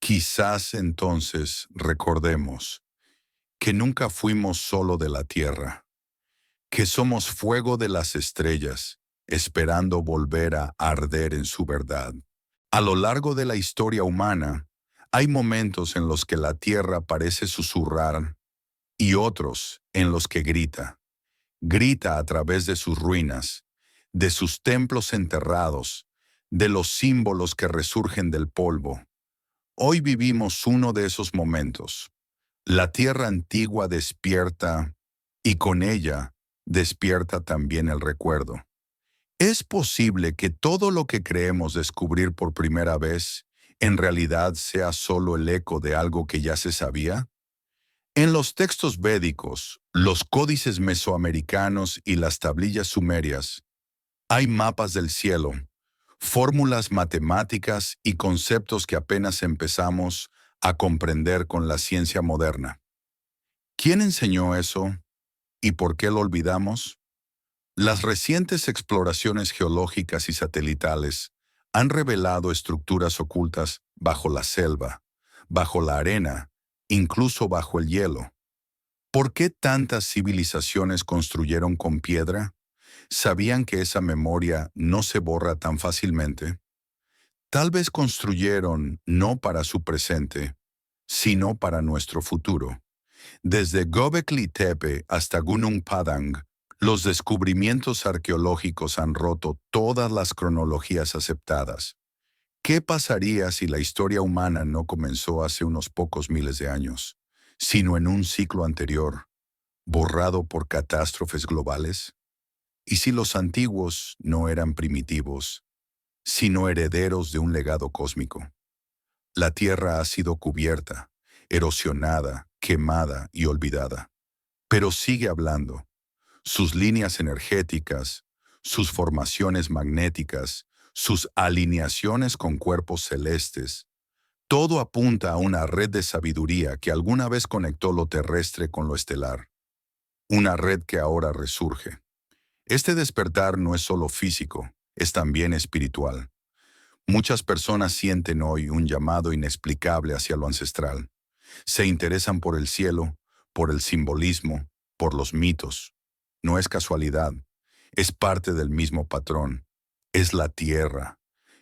quizás entonces recordemos que nunca fuimos solo de la tierra, que somos fuego de las estrellas, esperando volver a arder en su verdad. A lo largo de la historia humana, hay momentos en los que la tierra parece susurrar y otros en los que grita. Grita a través de sus ruinas, de sus templos enterrados, de los símbolos que resurgen del polvo. Hoy vivimos uno de esos momentos. La tierra antigua despierta y con ella despierta también el recuerdo. ¿Es posible que todo lo que creemos descubrir por primera vez en realidad sea solo el eco de algo que ya se sabía? En los textos védicos, los códices mesoamericanos y las tablillas sumerias, hay mapas del cielo, fórmulas matemáticas y conceptos que apenas empezamos a comprender con la ciencia moderna. ¿Quién enseñó eso y por qué lo olvidamos? Las recientes exploraciones geológicas y satelitales han revelado estructuras ocultas bajo la selva, bajo la arena, incluso bajo el hielo. ¿Por qué tantas civilizaciones construyeron con piedra? ¿Sabían que esa memoria no se borra tan fácilmente? Tal vez construyeron no para su presente, sino para nuestro futuro. Desde Göbekli Tepe hasta Gunung Padang, los descubrimientos arqueológicos han roto todas las cronologías aceptadas. ¿Qué pasaría si la historia humana no comenzó hace unos pocos miles de años, sino en un ciclo anterior, borrado por catástrofes globales? ¿Y si los antiguos no eran primitivos, sino herederos de un legado cósmico? La Tierra ha sido cubierta, erosionada, quemada y olvidada, pero sigue hablando. Sus líneas energéticas, sus formaciones magnéticas, sus alineaciones con cuerpos celestes, todo apunta a una red de sabiduría que alguna vez conectó lo terrestre con lo estelar, una red que ahora resurge. Este despertar no es solo físico, es también espiritual. Muchas personas sienten hoy un llamado inexplicable hacia lo ancestral. Se interesan por el cielo, por el simbolismo, por los mitos. No es casualidad, es parte del mismo patrón. Es la tierra,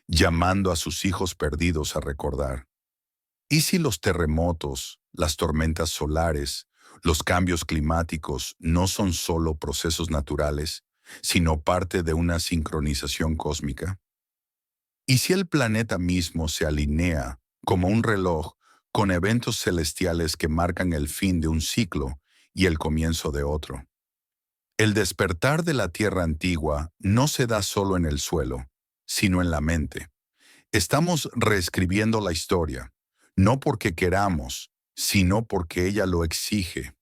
llamando a sus hijos perdidos a recordar. ¿Y si los terremotos, las tormentas solares, los cambios climáticos no son solo procesos naturales, sino parte de una sincronización cósmica? ¿Y si el planeta mismo se alinea como un reloj con eventos celestiales que marcan el fin de un ciclo y el comienzo de otro? El despertar de la Tierra antigua no se da solo en el suelo, sino en la mente. Estamos reescribiendo la historia, no porque queramos, sino porque ella lo exige.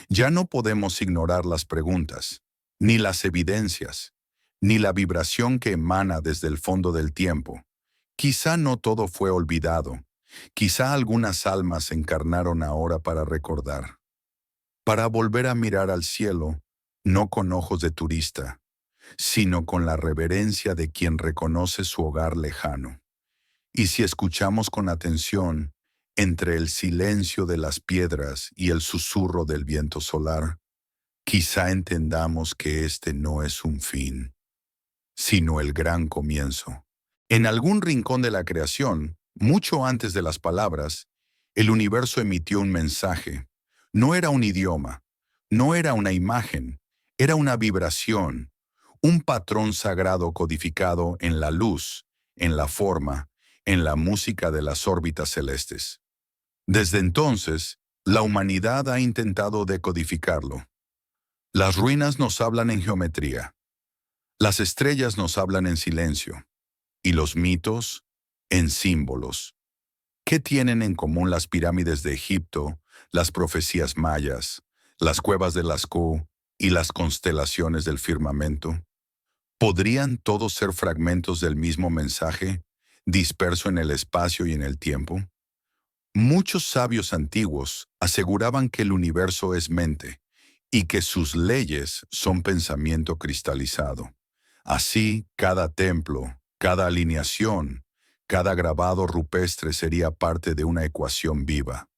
Ya no podemos ignorar las preguntas, ni las evidencias, ni la vibración que emana desde el fondo del tiempo. Quizá no todo fue olvidado, Quizá algunas almas se encarnaron ahora para recordar, para volver a mirar al cielo, no con ojos de turista, sino con la reverencia de quien reconoce su hogar lejano. Y si escuchamos con atención, entre el silencio de las piedras y el susurro del viento solar, quizá entendamos que este no es un fin, sino el gran comienzo. En algún rincón de la creación, mucho antes de las palabras, el universo emitió un mensaje. No era un idioma, no era una imagen, era una vibración, un patrón sagrado codificado en la luz, en la forma, en la música de las órbitas celestes. Desde entonces, la humanidad ha intentado decodificarlo. Las ruinas nos hablan en geometría, las estrellas nos hablan en silencio, y los mitos en símbolos. ¿Qué tienen en común las pirámides de Egipto, las profecías mayas, las cuevas de Lascaux y las constelaciones del firmamento? ¿Podrían todos ser fragmentos del mismo mensaje, disperso en el espacio y en el tiempo? Muchos sabios antiguos aseguraban que el universo es mente y que sus leyes son pensamiento cristalizado. Así, cada templo, cada alineación, cada grabado rupestre sería parte de una ecuación viva.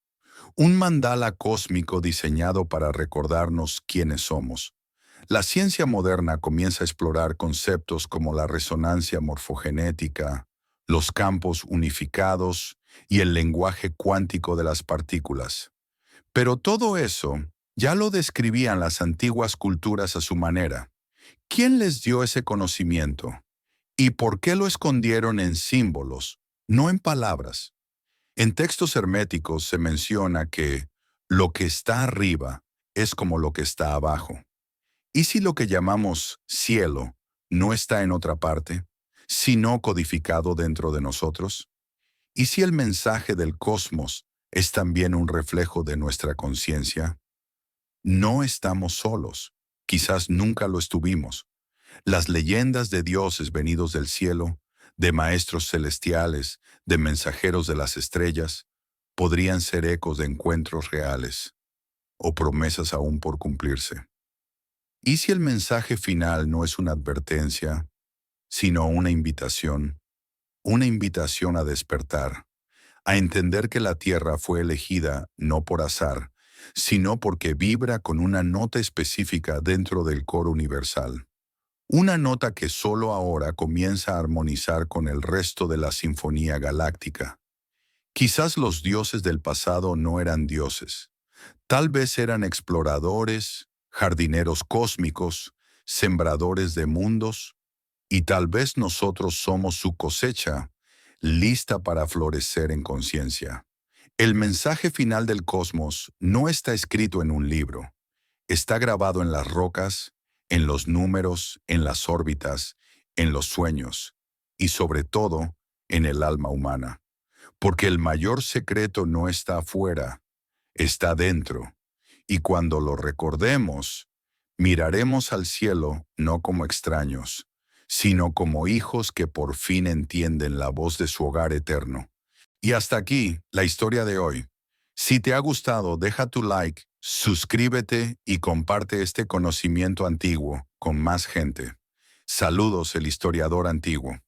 Un mandala cósmico diseñado para recordarnos quiénes somos. La ciencia moderna comienza a explorar conceptos como la resonancia morfogenética, los campos unificados y el lenguaje cuántico de las partículas. Pero todo eso ya lo describían las antiguas culturas a su manera. ¿Quién les dio ese conocimiento? ¿Y por qué lo escondieron en símbolos, no en palabras? En textos herméticos se menciona que lo que está arriba es como lo que está abajo. ¿Y si lo que llamamos cielo no está en otra parte, sino codificado dentro de nosotros? ¿Y si el mensaje del cosmos es también un reflejo de nuestra conciencia? No estamos solos, quizás nunca lo estuvimos. Las leyendas de dioses venidos del cielo, de maestros celestiales, de mensajeros de las estrellas, podrían ser ecos de encuentros reales o promesas aún por cumplirse. ¿Y si el mensaje final no es una advertencia, sino una invitación a despertar, a entender que la Tierra fue elegida no por azar, sino porque vibra con una nota específica dentro del coro universal? Una nota que solo ahora comienza a armonizar con el resto de la sinfonía galáctica. Quizás los dioses del pasado no eran dioses. Tal vez eran exploradores, jardineros cósmicos, sembradores de mundos, y tal vez nosotros somos su cosecha, lista para florecer en conciencia. El mensaje final del cosmos no está escrito en un libro. Está grabado en las rocas, en los números, en las órbitas, en los sueños y sobre todo en el alma humana. Porque el mayor secreto no está afuera, está dentro. Y cuando lo recordemos, miraremos al cielo no como extraños, sino como hijos que por fin entienden la voz de su hogar eterno. Y hasta aquí la historia de hoy. Si te ha gustado, deja tu like, suscríbete y comparte este conocimiento antiguo con más gente. Saludos, el historiador antiguo.